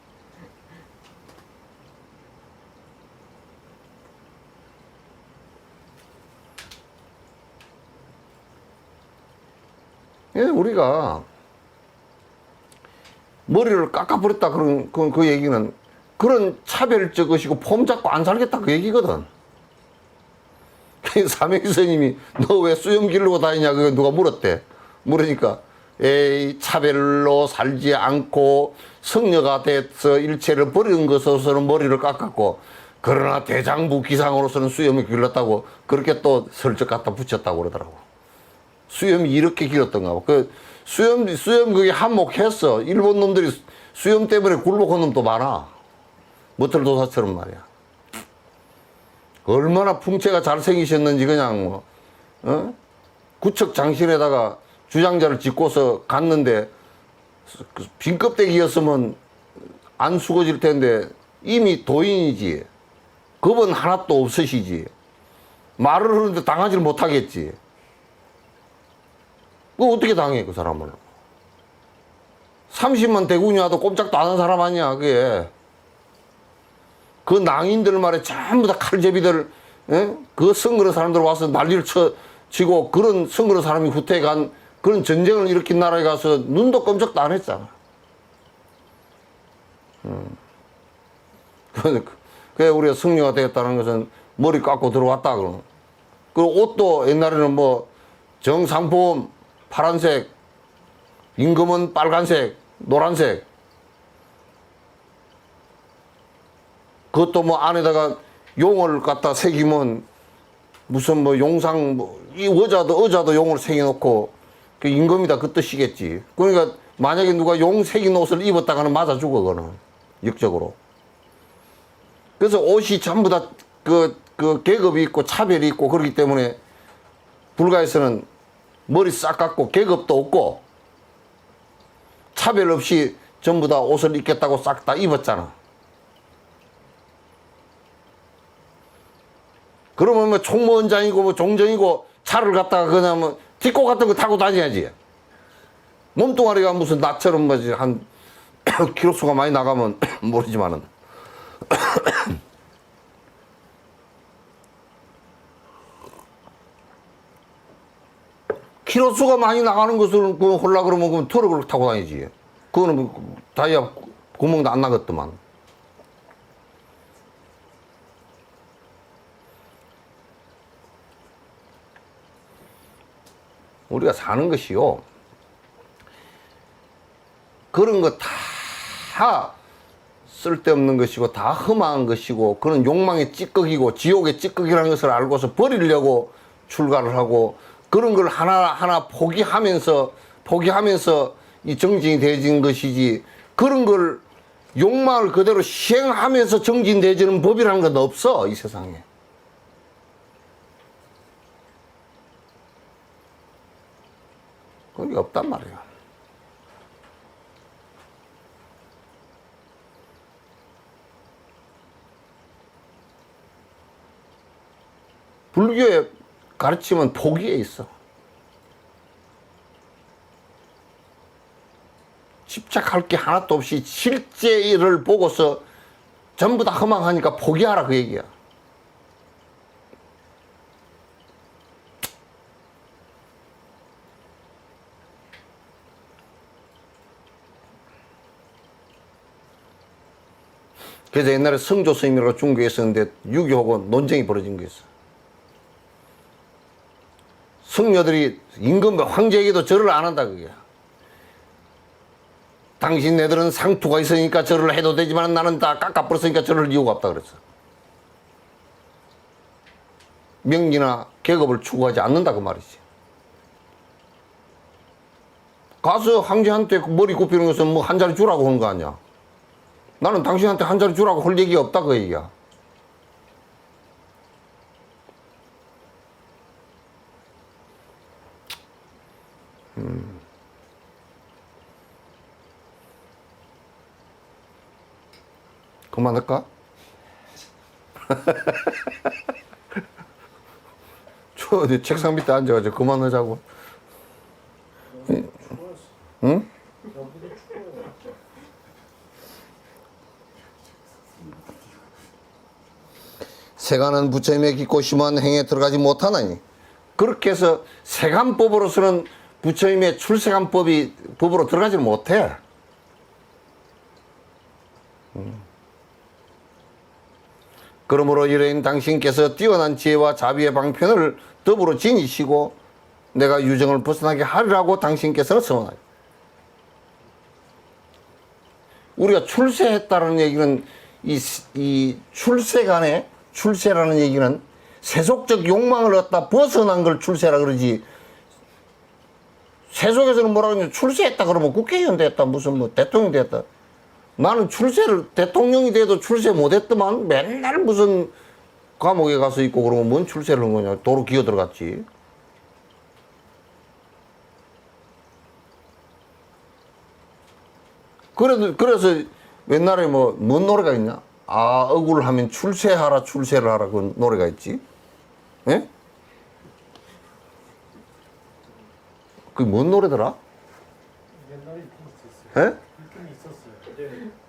우리가 머리를 깎아버렸다 그런 그 얘기는 그런 차별적 것이고 폼 잡고 안 살겠다 그 얘기거든. 삼행시 스님이 너 왜 수염 기르고 다니냐 그거 누가 물었대. 물으니까 에이 차별로 살지 않고 성녀가 돼서 일체를 버리는 것으로서는 머리를 깎았고 그러나 대장부 기상으로서는 수염을 길렀다고 그렇게 또 설적 갖다 붙였다고 그러더라고. 수염이 이렇게 길었던가 봐. 그 수염 그게 한몫했어. 일본 놈들이 수염 때문에 굴복한 놈도 많아. 머털도사처럼 말이야. 얼마나 풍채가 잘생기셨는지 그냥 뭐 구척 장신에다가 주장자를 짓고서 갔는데 빈 껍데기였으면 안 수고질 텐데 이미 도인이지. 겁은 하나도 없으시지. 말을 하는데 당하지를 못하겠지. 그거 어떻게 당해 그 사람을. 30만 대군이 와도 꼼짝도 안 하는 사람 아니야 그게. 그 낭인들 말에 전부 다 칼제비들 그 성그런 사람들 와서 난리를 치고 그런 성그런 사람이 후퇴해 간 그런 전쟁을 일으킨 나라에 가서 눈도 깜짝도 안 했잖아. 그래 우리가 승려가 되었다는 것은 머리 깎고 들어왔다 그러는. 그리고 옷도 옛날에는 뭐 정상보험 파란색, 임금은 빨간색, 노란색. 그것도 뭐 안에다가 용을 갖다 새기면 무슨 뭐 용상 뭐 이 의자도 용을 새겨놓고 그 임금이다 그 뜻이겠지. 그러니까 만약에 누가 용 새긴 옷을 입었다가는 맞아 죽어 그거는 역적으로. 그래서 옷이 전부 다 그 계급이 있고 차별이 있고 그렇기 때문에 불가에서는 머리 싹 깎고 계급도 없고 차별 없이 전부 다 옷을 입겠다고 싹 다 입었잖아. 그러면 뭐 총무원장이고 뭐 종정이고 차를 갖다가 그냥 뭐 뒷고 같은 거 타고 다녀야지. 몸뚱아리가 무슨 나처럼 뭐지 한 키로수가 많이 나가면 모르지만은 키로수가 많이 나가는 것을 그 홀라 그러면 그 트럭을 타고 다니지. 그거는 뭐 다이아 구멍도 안 나겠더만. 우리가 사는 것이요. 그런 거 다 쓸데없는 것이고 다 험한 것이고 그런 욕망의 찌꺼기고 지옥의 찌꺼기라는 것을 알고서 버리려고 출가를 하고 그런 걸 하나하나 포기하면서 이 정진이 되어진 것이지 그런 걸 욕망을 그대로 시행하면서 정진되어지는 법이라는 건 없어 이 세상에. 그게 없단 말이야. 불교의 가르침은 포기에 있어. 집착할 게 하나도 없이 실제를 보고서 전부 다 허망하니까 포기하라 그 얘기야. 그래서 옛날에 성조 스님이라고 중국에 있었는데 유교하고 논쟁이 벌어진 게 있어. 성녀들이 임금 황제에게도 절을 안 한다 그게. 당신네들은 상투가 있으니까 절을 해도 되지만 나는 다 깎아버렸으니까 절을 할 이유가 없다 그랬어. 명리나 계급을 추구하지 않는다 그 말이지. 가서 황제한테 머리 굽히는 것은 뭐 한 자리 주라고 하는 거 아니야. 나는 당신한테 한 자리 주라고 할 얘기가 없다 그 얘기야. 그만할까? 저 어디 책상 밑에 앉아가지고 그만하자고. 응? 세간은 부처님의 깊고 심한 행에 들어가지 못하나니 그렇게 해서 세간법으로서는 부처님의 출세간법이 법으로 들어가지 못해. 그러므로 이러한 당신께서 뛰어난 지혜와 자비의 방편을 더불어 지니시고 내가 유정을 벗어나게 하리라고 당신께서는 서원하니. 우리가 출세했다는 얘기는 이 출세간에 출세라는 얘기는 세속적 욕망을 갖다 벗어난 걸 출세라 그러지. 세속에서는 뭐라 그러냐 출세했다 그러면 국회의원 됐다 무슨 뭐 대통령 됐다. 나는 출세를 대통령이 돼도 출세 못했더만 맨날 무슨 감옥에 가서 있고 그러면 뭔 출세를 한 거냐. 도로 기어 들어갔지. 그래서 옛날에 뭔 노래가 있냐? 아, 억울하면 출세하라, 출세를 하라. 그 노래가 있지. 예? 그게 뭔 노래더라? 예?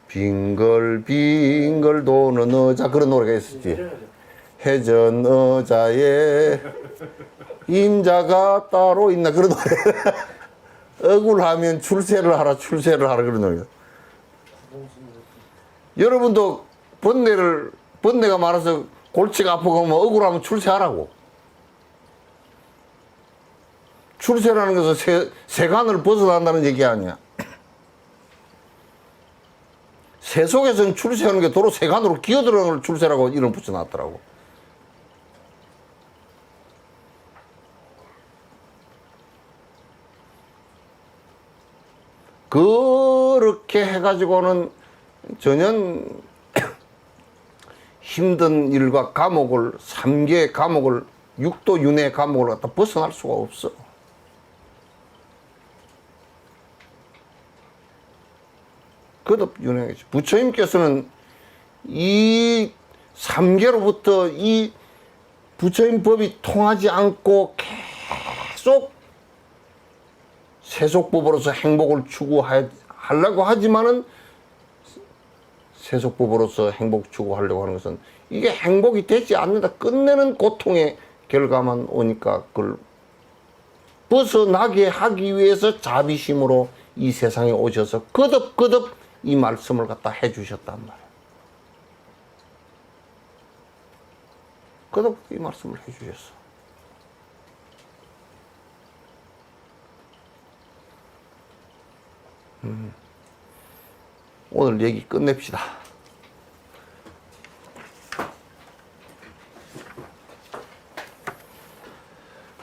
빙글빙글 도는 의자. 그런 노래가 있었지. 해전 의자에 임자가 따로 있나. 그런 노래. 억울하면 출세를 하라, 출세를 하라. 그런 노래가. 여러분도 번뇌가 많아서 골치가 아프고 뭐 억울하면 출세하라고. 출세라는 것은 세간을 벗어난다는 얘기 아니야. 세속에서는 출세하는 게 도로 세간으로 기어들어가는 걸 출세라고 이름 붙여놨더라고. 그렇게 해가지고는 전혀 힘든 일과 감옥을 3개의 감옥을 6도 윤회의 감옥을 갖다 벗어날 수가 없어. 거듭 윤회겠지. 부처님께서는 이 3계로부터 이 부처님 법이 통하지 않고 계속 세속법으로서 행복을 추구하려고 하지만은 세속법으로서 행복 추구하려고 하는 것은 이게 행복이 되지 않는다. 끝내는 고통의 결과만 오니까 그걸 벗어나게 하기 위해서 자비심으로 이 세상에 오셔서 거듭 이 말씀을 갖다 해주셨단 말이야. 거듭 이 말씀을 해주셨어. 오늘 얘기 끝냅시다.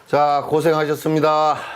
자, 고생하셨습니다.